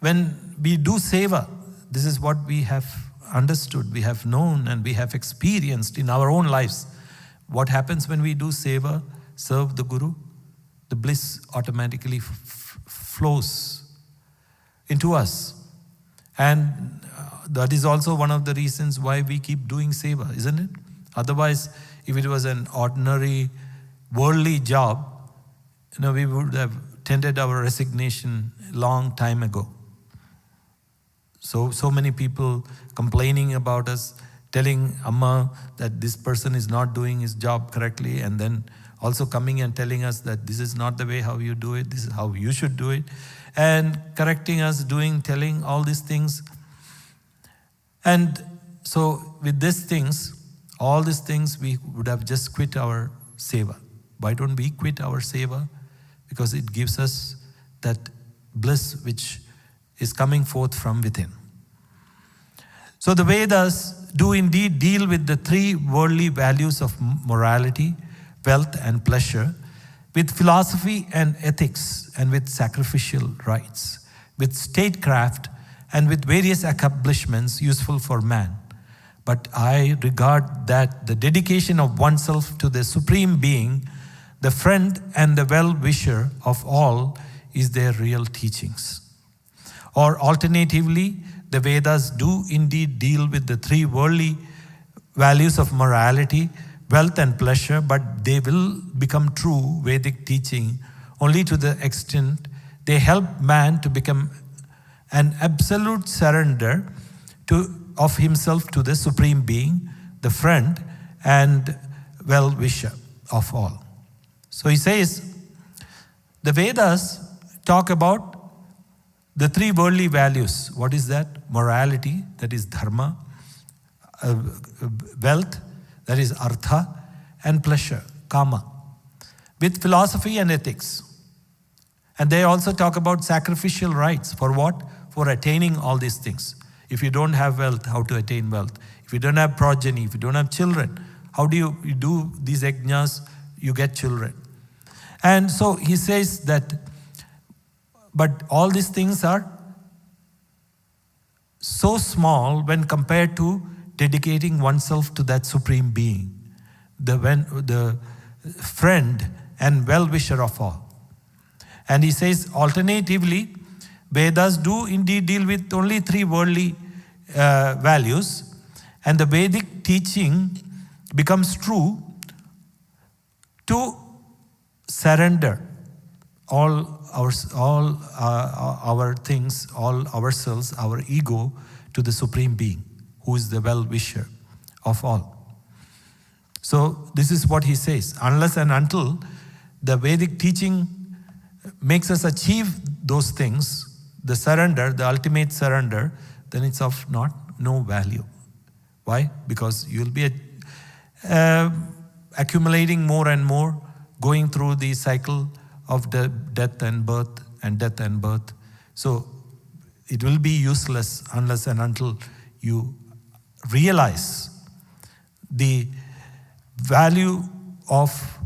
when we do seva, this is what we have understood, we have known, and we have experienced in our own lives. What happens when we do seva, serve the Guru? The bliss automatically flows into us. And that is also one of the reasons why we keep doing seva, isn't it? Otherwise, if it was an ordinary worldly job, we would have tendered our resignation long time ago. So many people complaining about us, telling Amma that this person is not doing his job correctly, and then also coming and telling us that this is not the way how you do it, this is how you should do it, and correcting us, telling all these things. And so with all these things, we would have just quit our seva. Why don't we quit our seva? Because it gives us that bliss which is coming forth from within. So the Vedas do indeed deal with the 3 worldly values of morality, wealth and pleasure, with philosophy and ethics, and with sacrificial rites, with statecraft, and with various accomplishments useful for man. But I regard that the dedication of oneself to the Supreme Being, the friend and the well-wisher of all, is their real teachings. Or alternatively, the Vedas do indeed deal with the 3 worldly values of morality, wealth and pleasure, but they will become true Vedic teaching only to the extent they help man to become an absolute surrender of himself to the Supreme Being, the friend and well-wisher of all. So he says, the Vedas talk about the 3 worldly values. What is that? Morality, that is dharma, wealth, that is artha, and pleasure, kama, with philosophy and ethics. And they also talk about sacrificial rites. For what? For attaining all these things. If you don't have wealth, how to attain wealth? If you don't have progeny, if you don't have children, how do you do these yajnas? You get children. And so he says that, but all these things are so small when compared to dedicating oneself to that Supreme Being, the friend and well-wisher of all. And he says, alternatively, Vedas do indeed deal with only 3 worldly values, and the Vedic teaching becomes true to surrender all our things, all ourselves, our ego, to the Supreme Being, who is the well-wisher of all. So this is what he says. Unless and until the Vedic teaching makes us achieve those things, the surrender, the ultimate surrender, then it's of no value. Why? Because you'll be accumulating more and more, going through the cycle of the death and birth, So it will be useless unless and until you realize the value of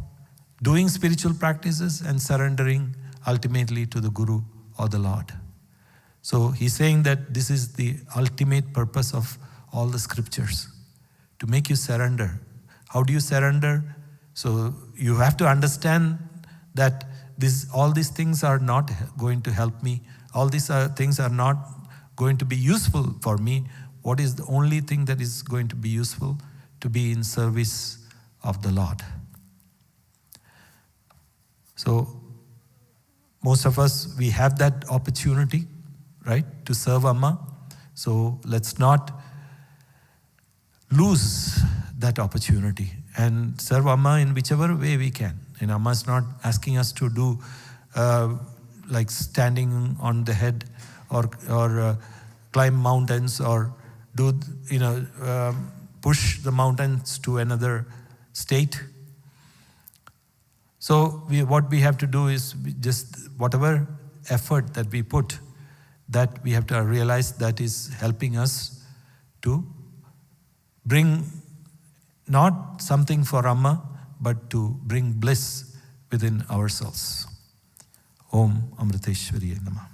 doing spiritual practices and surrendering ultimately to the Guru or the Lord. So he's saying that this is the ultimate purpose of all the scriptures, to make you surrender. How do you surrender? So you have to understand that all these things are not going to help me. All these things are not going to be useful for me. What is the only thing that is going to be useful? To be in service of the Lord. So most of us, we have that opportunity, right, to serve Amma. So let's not lose that opportunity and serve Amma in whichever way we can. And Amma is not asking us to do like standing on the head or climb mountains or do, push the mountains to another state. So what we have to do is just whatever effort that we put, that we have to realize that is helping us to bring not something for Amma, but to bring bliss within ourselves. Om Amriteshwariye Namah.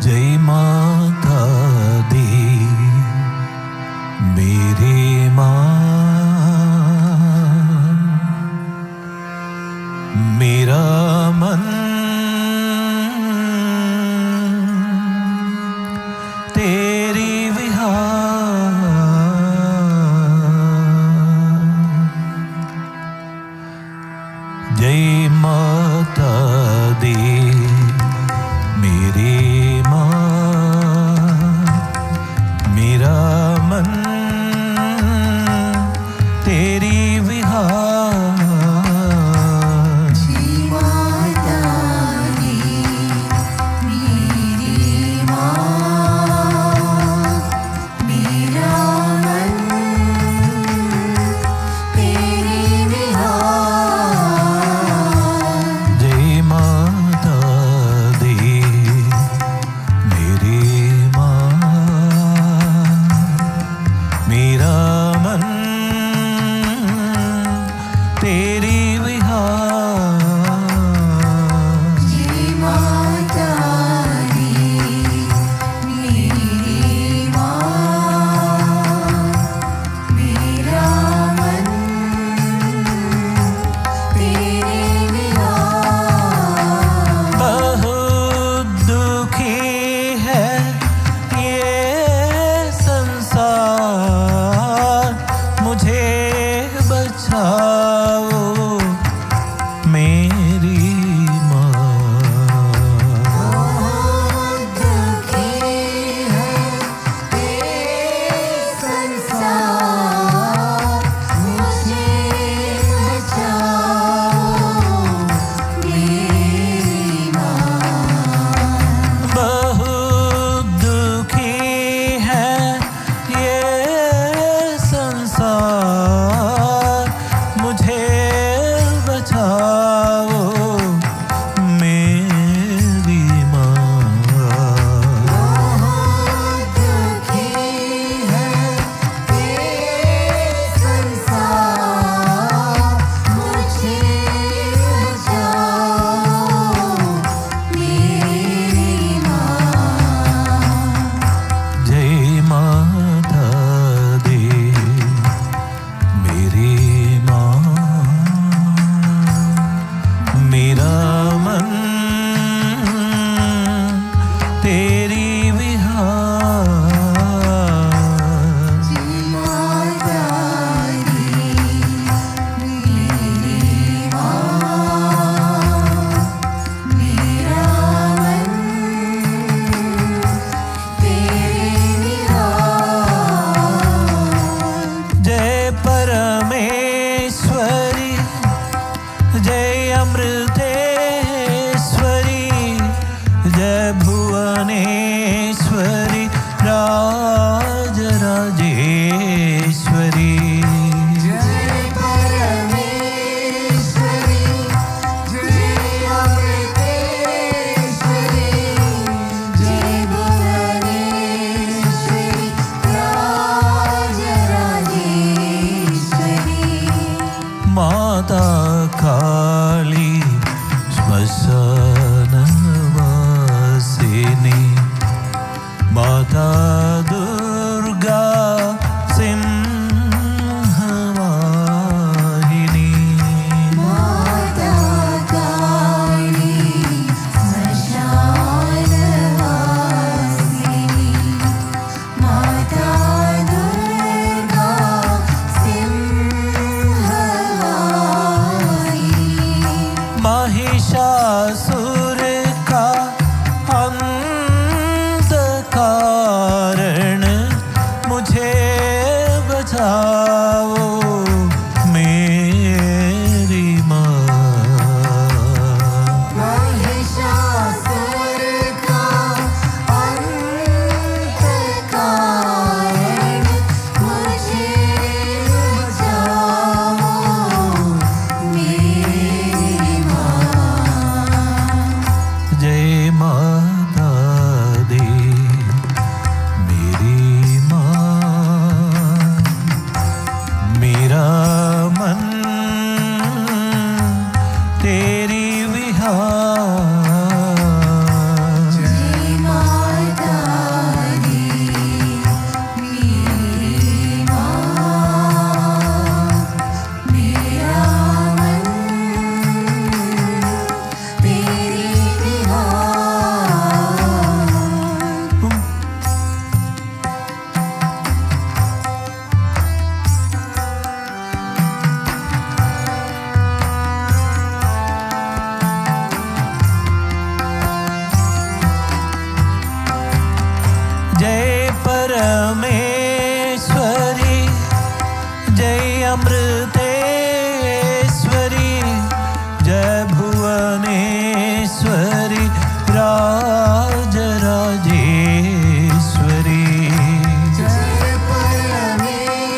जय माता दी मेरे माँ, मेरा मन तेरी विहार, राजराजेश्वरी जय परमेश्वरी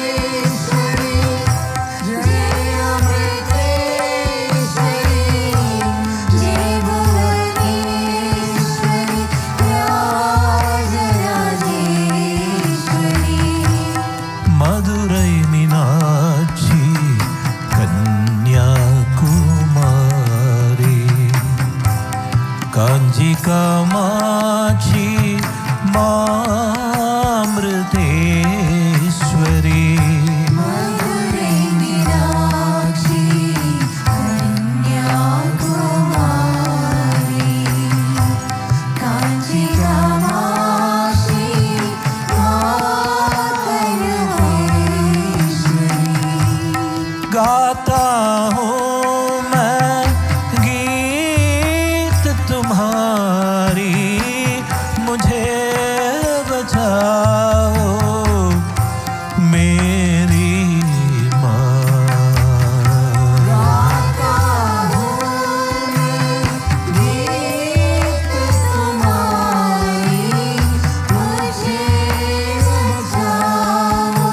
जय अमृतेश्वरी जय भुवनेश्वरी राजराजेश्वरी मधुरै मीनाक्षी कन्याकुमारी कांची कामाक्षी मामृतेश्वरी मधुरै मीनाक्षी कन्याकुमारी कांची कामाक्षी मातर्देश्वरी गाता हूँ मैं गीत तुम्हारी मुझे बचाओ मेरी माँ गाता हूँ मैं गीत तुम्हारी मुझे बचाओ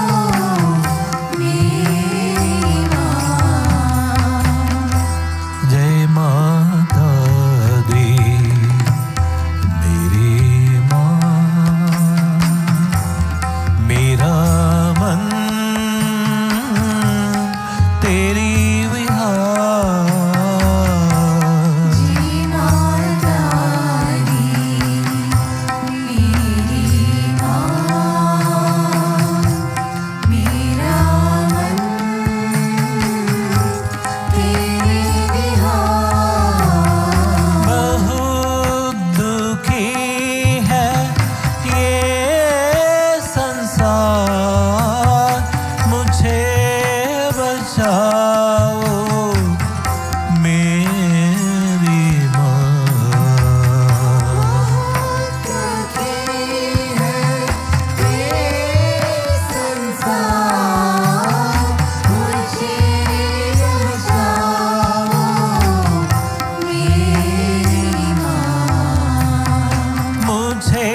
मेरी माँ जय माता दी मेरी माँ मेरा मन तेरी विहार जी माता दी मेरी माँ मेरा मन तेरे विहार बहुत दुखी है ये संसार मुझे बचाओ मेरी माँ दुखी है ये संसार मुझे बचाओ मेरी माँ मुझे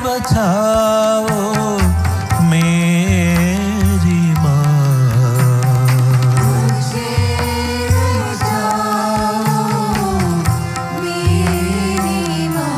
बचाओ मेरी माँ मुझे बचाओ मेरी माँ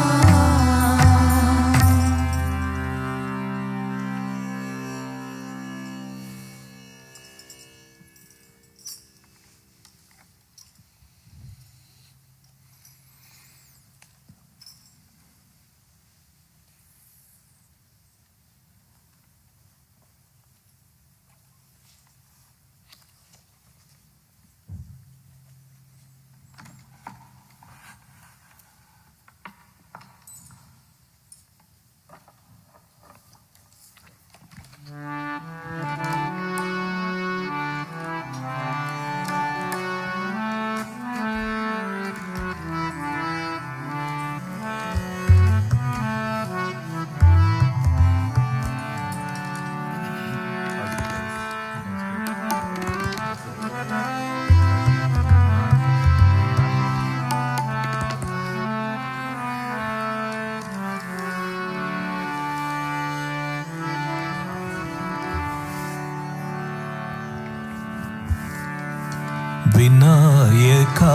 विनायका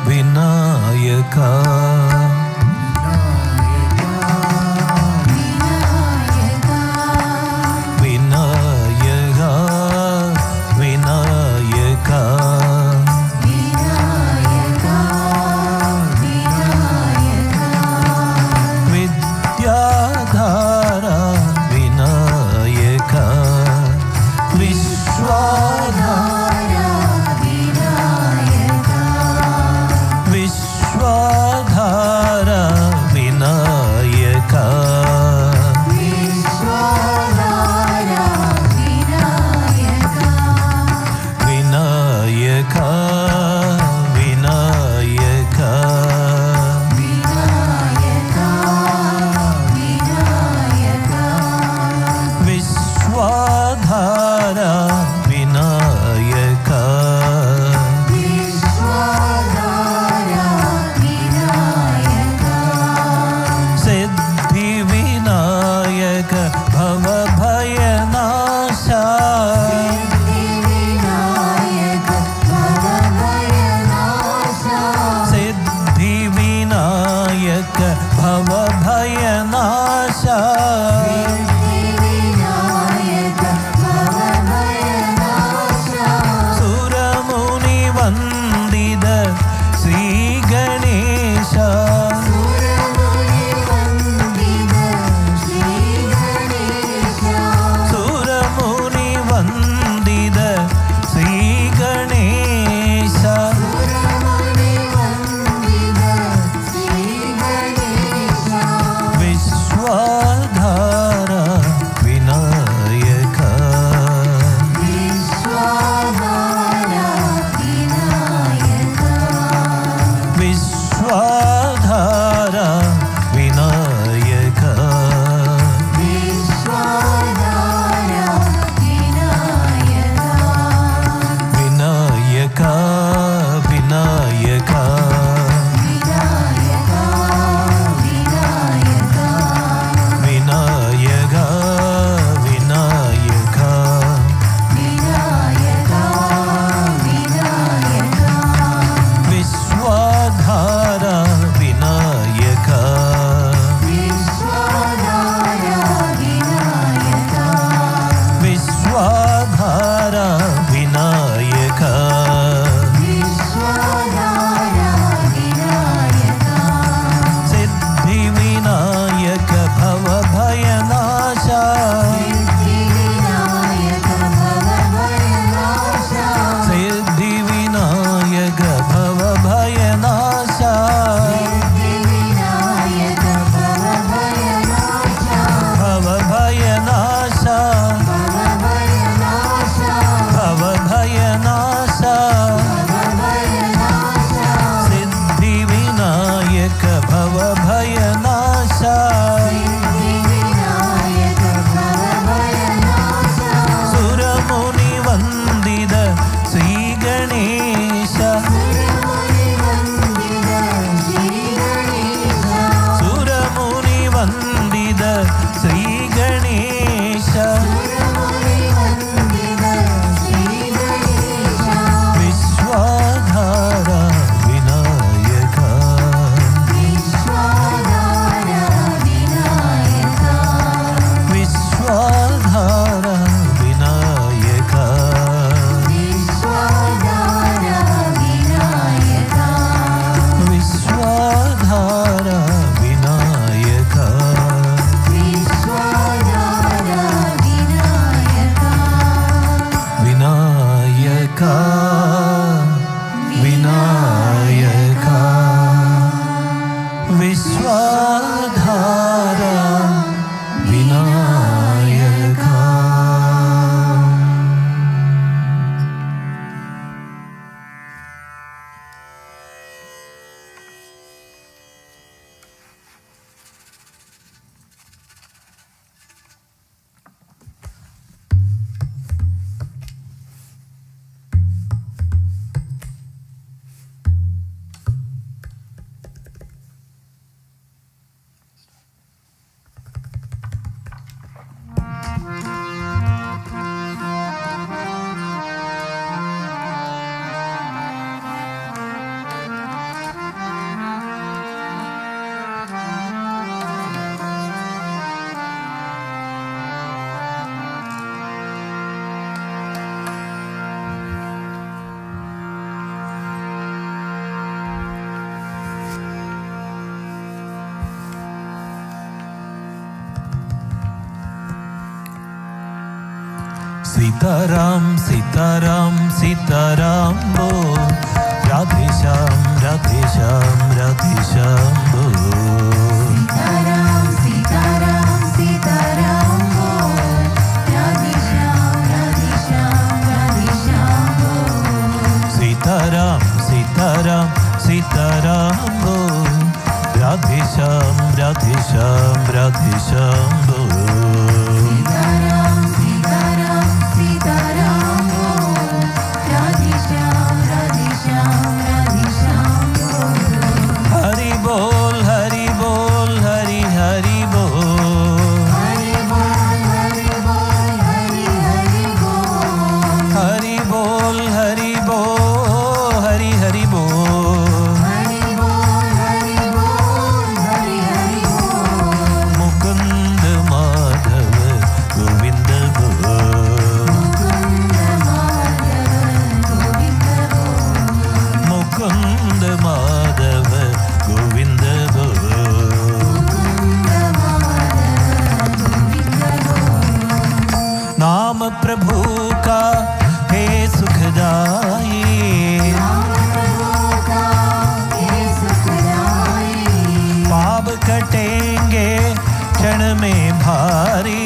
विनायका विनायका विनायका विद्याधारा विनायका विश्वाधारा विश्वाधारा सीताराम सीताराम सीताराम बोल, राधे श्याम राधे श्याम राधे श्याम बोल। सीताराम सीताराम सीताराम बोल, राधे श्याम राधे श्याम राधे श्याम बोल। सीताराम सीताराम सीताराम बोल, राधे श्याम राधे श्याम राधे श्याम बोल। सीताराम सीताराम सीताराम बोल, राधे श्याम राधे श्याम राधे श्याम बोल। हरि बोल हरि बोल हरि हरि बोल, हरि बोल हरि बोल हरि हरि बोल। हरि बोल हरि बोल हरि हरि बोल। हरि बोल हरि बोल हरि हरि बोल। मुकुंद में भारी,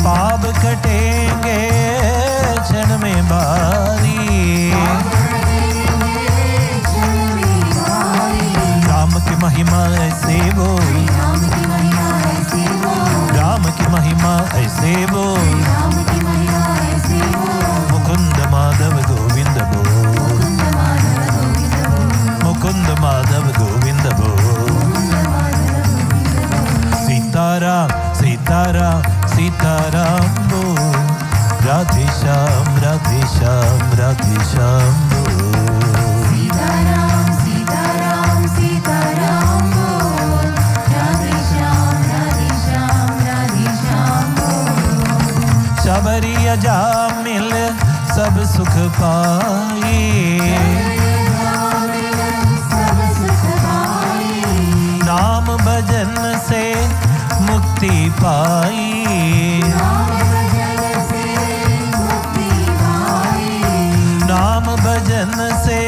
पाप कटेंगे क्षण में भारी। राम की महिमा ऐसे बोल, राम की महिमा ऐसे बोल, मुकुंद माधव गोविंद बोल, मुकुंद माधव गोविंद बोल। सीताराम सीताराम सीताराम बोल, राधे श्याम राधे श्याम राधे श्याम बोल। सीताराम सीताराम सीताराम बोल, राधे श्याम राधे श्याम राधे श्याम बोल। शबरी अजाम मिल सब सुख पाई, नाम भजन से मुक्ति पाई, नाम भजन से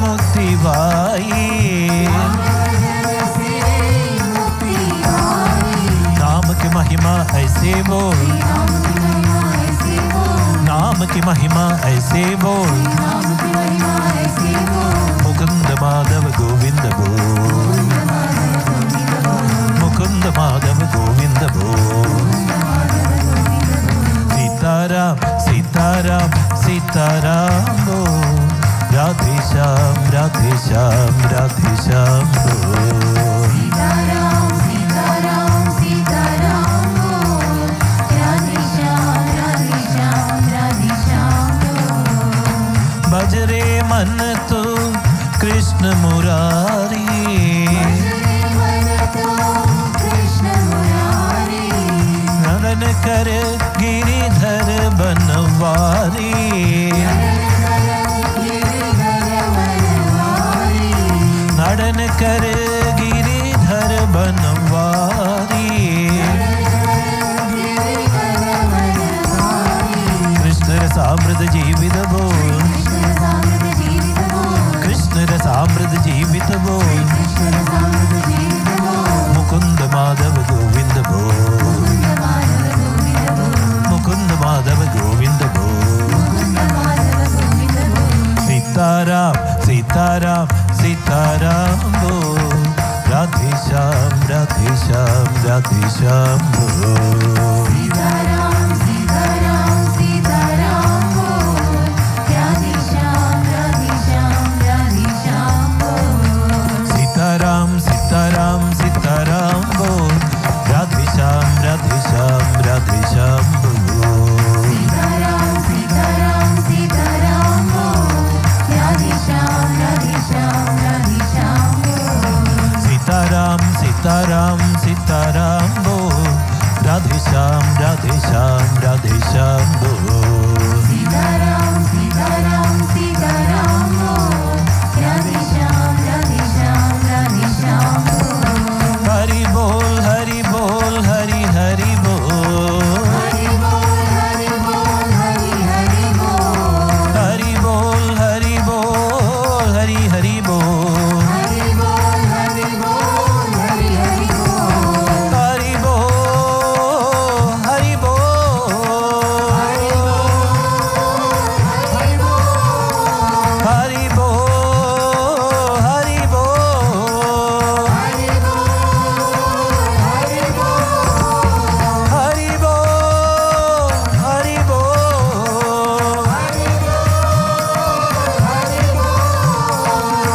मुक्ति पाई। नाम की महिमा ऐसे बोल, नाम की महिमा ऐसे बोल, मुकुंद माधव गोविंद बोल, मुकुंद माधव गोविंद बोल। सीताराम सीताराम सीताराम बोल, राधे श्याम राधे श्याम राधे श्याम बोल। सीताराम सीताराम सीताराम बोल, राधे श्याम राधे श्याम राधे श्याम बोल। बजरे मन तू कृष्ण मुरारी, नदन कर गिरिधर बनवारी, नडन कर गिरिधर बनवारी। कृष्ण रसामृत जीवित बोल, कृष्ण रसामृत जीवित बोल, मुकुंद माधव गोविंद बोल, मुकुंद माधव गोविंद बोल। सीताराम सीताराम सीताराम बोल, राधे श्याम राधे श्याम राधे श्याम बोल। सीताराम सीताराम सीताराम बोल, राधे श्याम राधे श्याम राधे श्याम बोल। सीताराम सीताराम सीताराम बोल, राधे श्याम राधे श्याम राधे श्याम बोल। सीताराम सीताराम सीताराम बोल, राधे श्याम राधे श्याम राधे श्याम बोल। सीताराम सीताराम सीताराम बोल, राधे श्याम राधे श्याम राधे श्याम बोल। सीताराम सीताराम सीताराम बोल, राधे श्याम राधे श्याम राधे श्याम बोल। हरि बोल हरि बोल हरि हरि बोल, हरि बोल हरि बोल हरि हरि बोल, हरि बोल हरि बोल हरि हरि बोल, हरि बोल हरि बोल हरि हरि बोल, हरि बोल हरि बोल, हरि बोल हरि बोल हरि बोल, हरि बोल हरि बोल,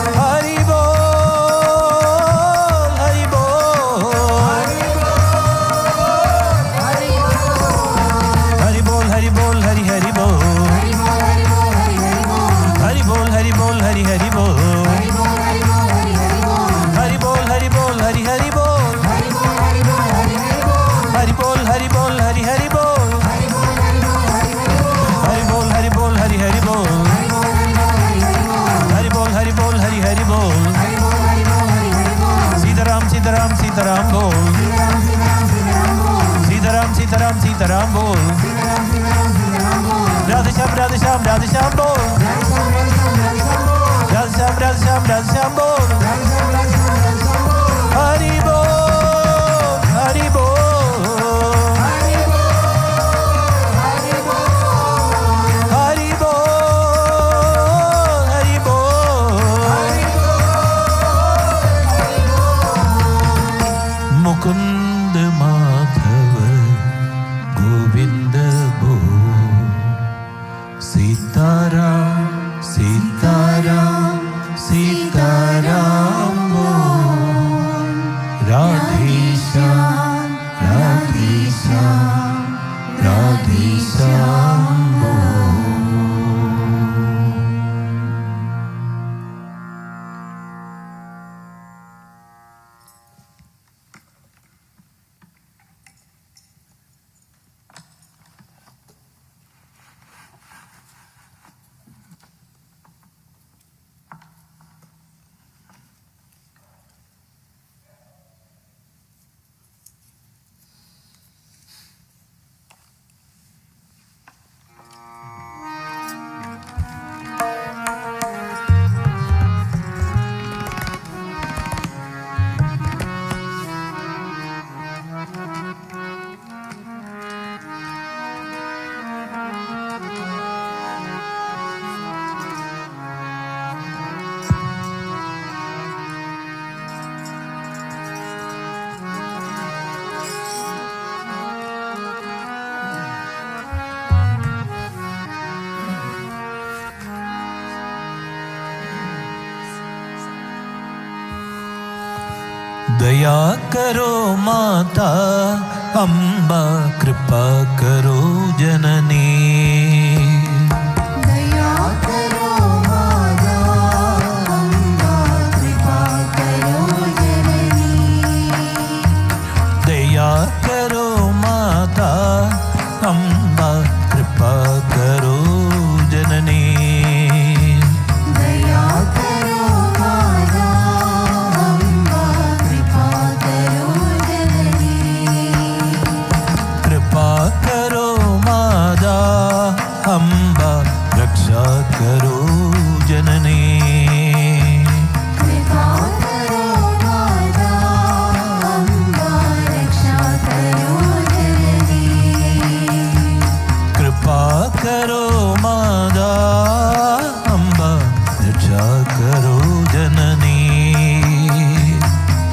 हरि बोल हरि बोल, हरि बोल हरि बोल, हरि बोल हरि हरि बोल, हरि बोल हरि बोल हरि हरि बोल, हरि बोल हरि बोल हरि हरि बोल, हरि बोल हरि बोल हरि हरि बोल, हरि बोल हरि बोल हरि हरि बोल, हरि बोल हरि बोल हरि हरि बोल। सीताराम सीताराम सीताराम बोल, सीताराम सीताराम सीताराम बोल, राधे श्याम बोल, राधे श्याम राधे श्याम बोल, दया करो माता अम्बा कृपा करो जननी दया करो माता अम्बा कृपा करो जननी दया करो माता अम्बा कृपा करो जननी दया करो माता अम्बा कृपा करो जननी कृपा करो माता अम्बा रक्षा करो जननी कृपा करो माता अम्बा रक्षा करो जननी कृपा करो माता अम्बा रक्षा करो जननी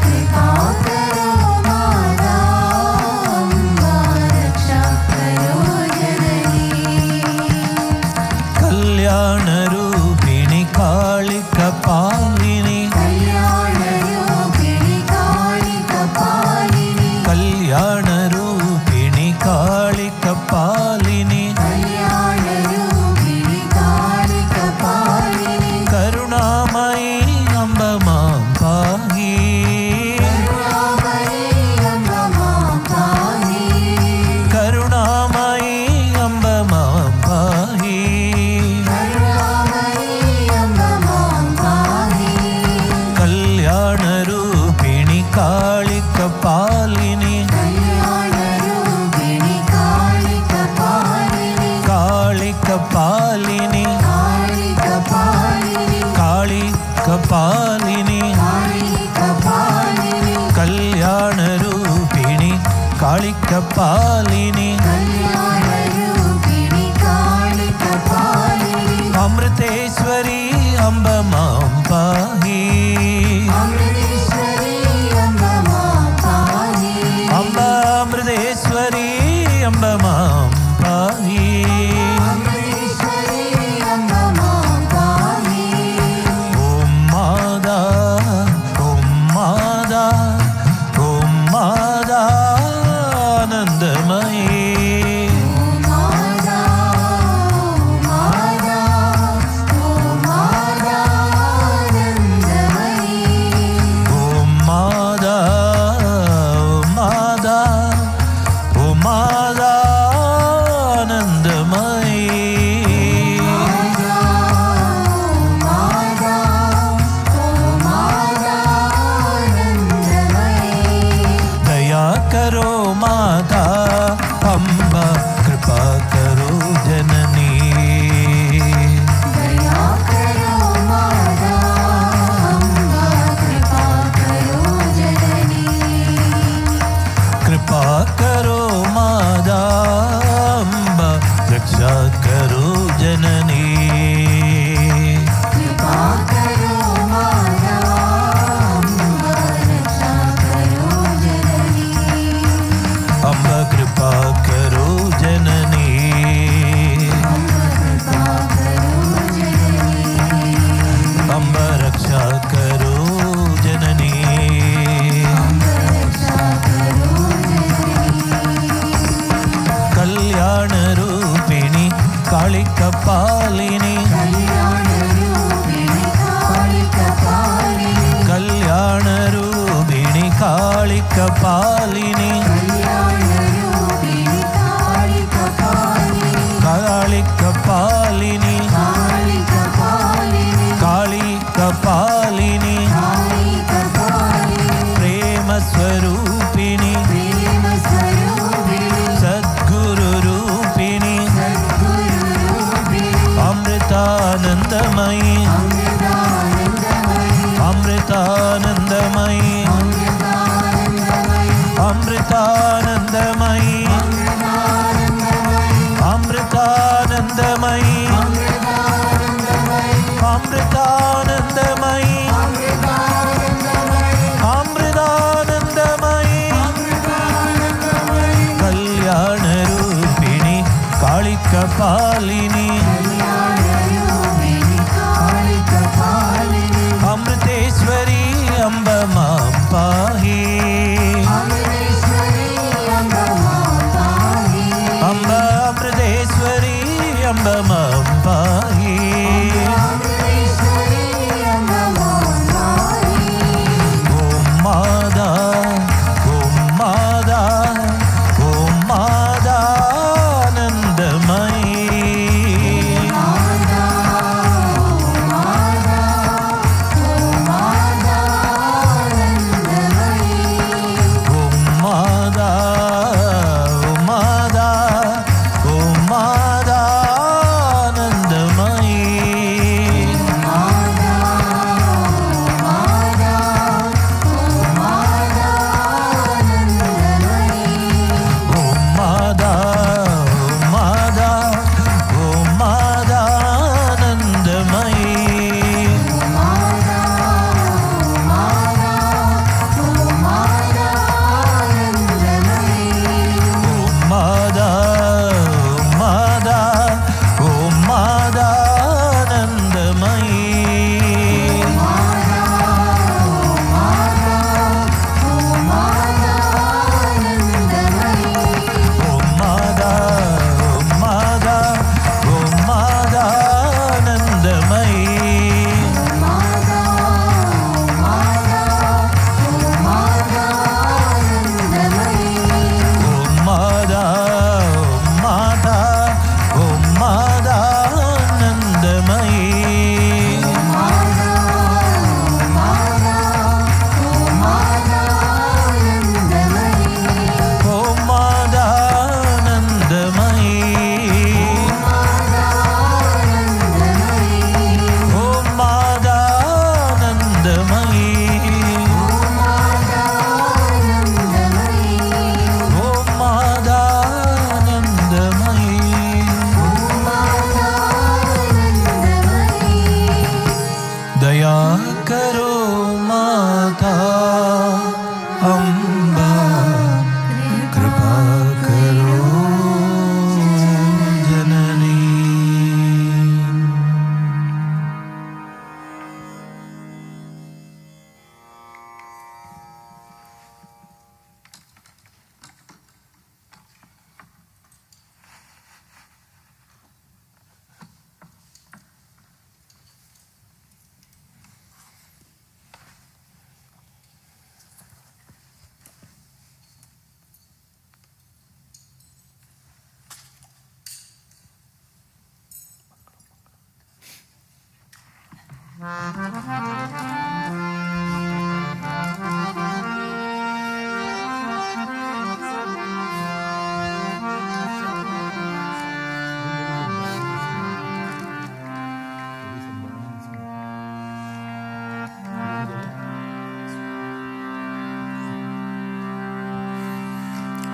कृपा करो माता अम्बा रक्षा करो जननी कल्याण रूपिणी काली कपालिनी कल्याण रूपिणी काली कपालिनी कल्याण रूपिणी काली कपालिनी कल्याण रूपिणी काली कपालिनी करुणामयी अम्ब मां पाहि करुणामयी अम्ब मां पाहि करुणामयी अम्ब मां पाहि करुणामयी अम्ब मां पाहि कल्याण रूपिणी काली कपालिनी कल्याण रूपिणी काली कपालिनी काली कपालिनी काली कपालिनी काली कपालिनी काली कपालिनी कल्याण रूपिणी काली कपालिनी कल्याण रूपिणी काली कपालिनी अमृतेश्वरी अम्ब मां पाहि अमृतेश्वरी अम्ब मां पाहि अम्ब अमृतेश्वरी अम्ब मां पाहि अमृतेश्वरी अम्ब मां पाहि ॐ मादा ॐ मादा ॐ मादा आनन्दमयी ओ माता ओ माता ओ माता आनन्दमयी ॐ मादा ॐ मादा आनन्दमयी माता ओ माता आनन्दमयी दया करो माता अम्बा कृपा करो जननी दया करो माता अम्बा कृपा करो जननी कृपा करो माता अम्बा रक्षा करो जननी कृपा करो माता अम्बा रक्षा करो जननी अम्बा कृपा करो जननी कृपा करो जननी अम्बा रक्षा करो जननी रक्षा करो जननी कल्याण रूपिणी काली कपालिनी कल्याण रूपिणी काली कपालिनी कल्याण रूपिणी काली कपालिनी कल्याण रूपिणी काली कपालिनी काली कपालिनी काली कपालिनी काली कपालिनी काली कपालिनी प्रेम स्वरूपिणी प्रेम स्वरूपिणी सद्गुरु रूपिणी सद्गुरु रूपिणी अमृतानन्दमयी अमृतानन्दमयी अमृतानन्दमयी अमृतानन्दमयी अमृतानन्दमयी अमृतानन्दमयी कल्याण रूपिणी काली कपालिनी अमृतेश्वरी अम्ब मां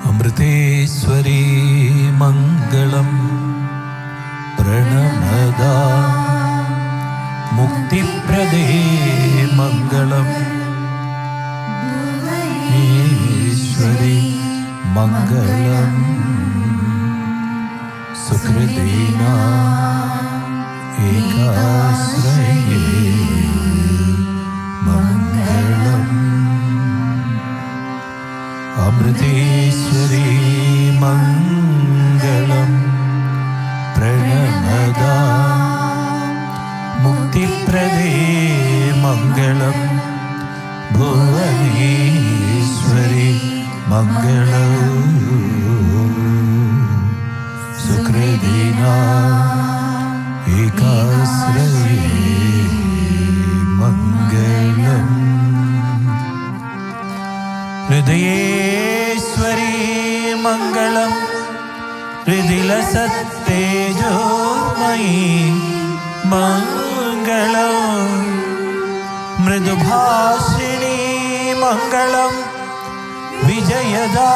अमृतेश्वरी मङ्गलं प्रणमदा मुक्तिप्रदे मङ्गलम् ईश्वरी मङ्गलम् सुकृतेना एकाश्रये मङ्गलम् अमृतेश्वरी मङ्गलं प्रणमदा मुक्तिप्रदे मङ्गलं भुवनेश्वरी मङ्गलं सुकृतिना एकाश्रये मङ्गलम् हृदयेश्वरी मङ्गलं हृदिलसत्तेजोमयी मङ्गलं मृदुभाषिणी मङ्गलं विजयदा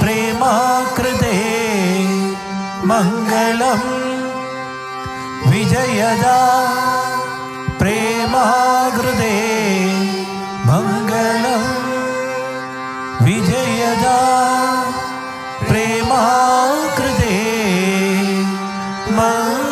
प्रेमाकृते मङ्गलं विजयदा प्रेमाकृते मङ्गलम् विजयदा प्रेमाकृते मङ्गलम्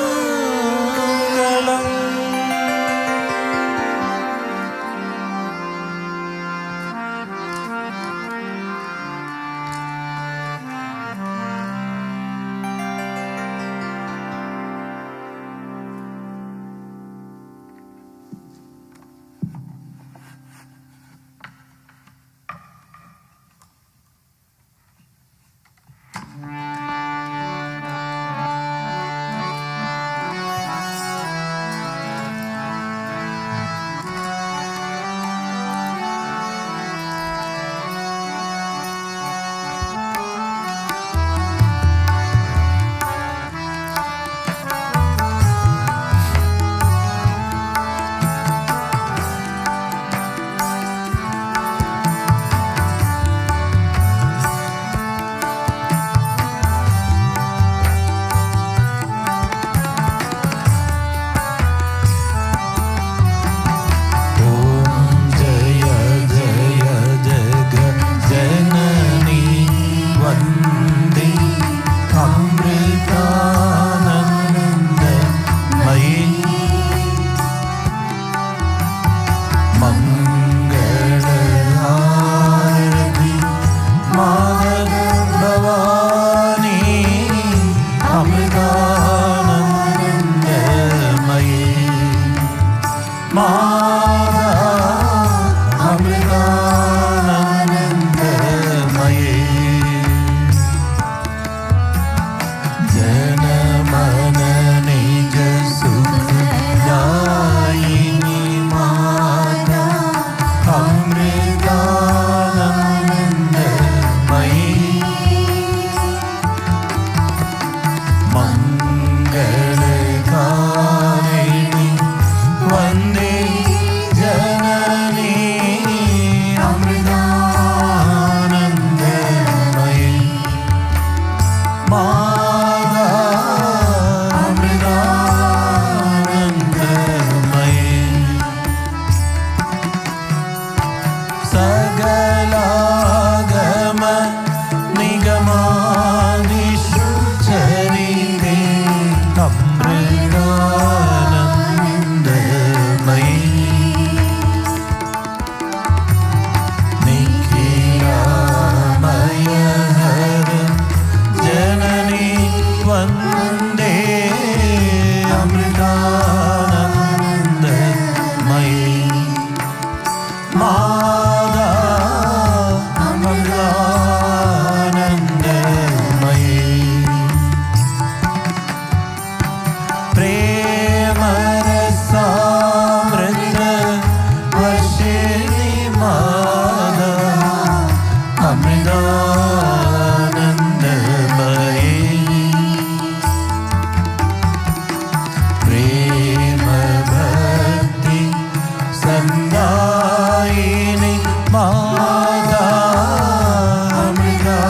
മാതാ അമൃതാനന്ദമയേ പ്രേമരസാമൃത വർഷിണി മാതാ അമൃതാനന്ദമയേ പ്രേമഭക്തി സന്ദായിനി മാതാ അമൃതാനന്ദമയേ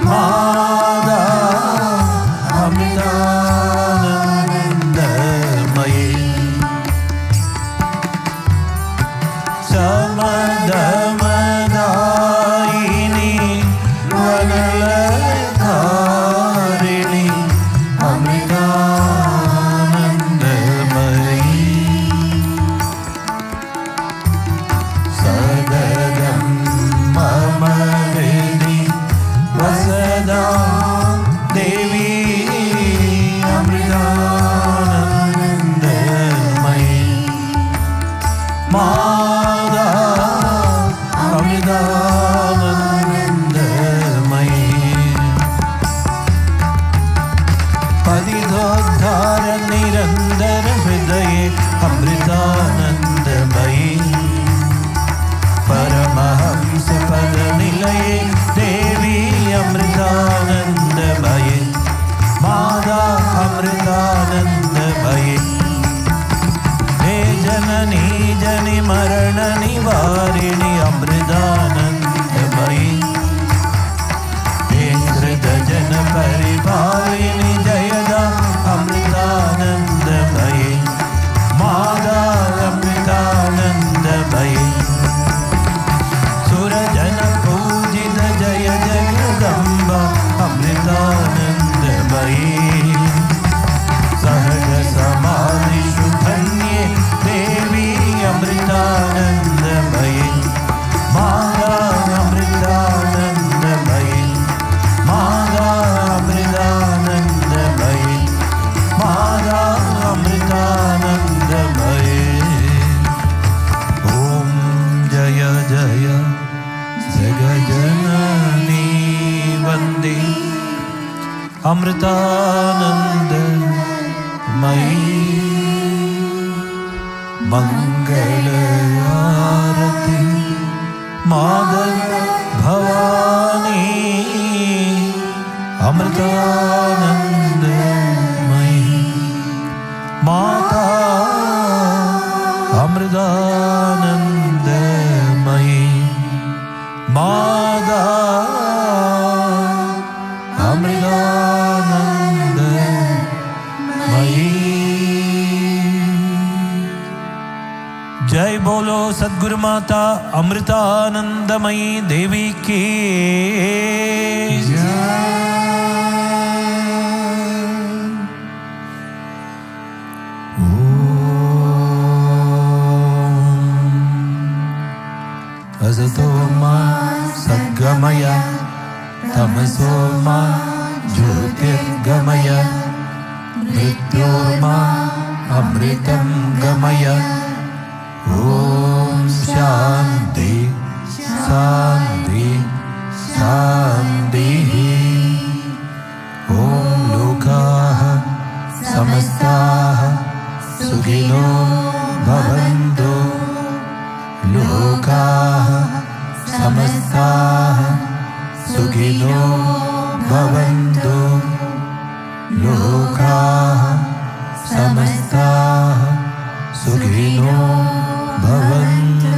മാതാ അമൃതാനന്ദമയേ സമദമദായിനി വനലധാരിണി അമൃതാനന്ദമയീ സദദം മമ ഹൃദി വസദാ ദേവി അമൃതാനന്ദമയീ മാതാ അമൃതാനന്ദമയീ പതിതോദ്ധാര നിരന്തര ഹൃദയേ അമൃതാനന്ദമയീ പരമഹംസ പദനിലയേ ദേവി അമൃതാനന്ദമയേ മാതാ അമൃതാനന്ദമയേ ഹേ ജനനി ജനി മരണ നിവാരിണി അമൃതാനന്ദമയീ ഹേ ഹൃദജന പരിപാലിനി ജയദ അമൃതാനന്ദമയേ മാതാ അമൃതാനന്ദമയേ സുരജന പൂജിത ജയ ജഗദംബ അമൃതാനന്ദമയേ സഹജ സമാധിഷു ധന്യേ ദേവി അമൃതാനന്ദമയേ മാതാ അമൃതാനന്ദമയേ മാതാ അമൃതാനന്ദമയേ മാതാ അമൃതാനന്ദമയേ ഓം ജയ ജയ ജഗജനനീ വന്ദേ അമൃതാനന്ദമയീ മംഗളാരതി മാതഃ ഭവാനി അമൃതാനന്ദമയീ മാതാ അമൃതാനന്ദമയീ മാതാ അമൃതാനന്ദമയീ जय बोलो सद्गुरु माता अमृतानंदमयी देवी की असतो मा सद्गमय तमसो मा ज्योतिर्गमय मृत्योर्मा अमृतं गमय ओम शांति शांति शांति ओम लोकाः समस्ताः सुखिनो भवन्तु लोकाः समस्ताः सुखिनो भवन्तु लोकाः समस्ताः सुखिनो भवन्तु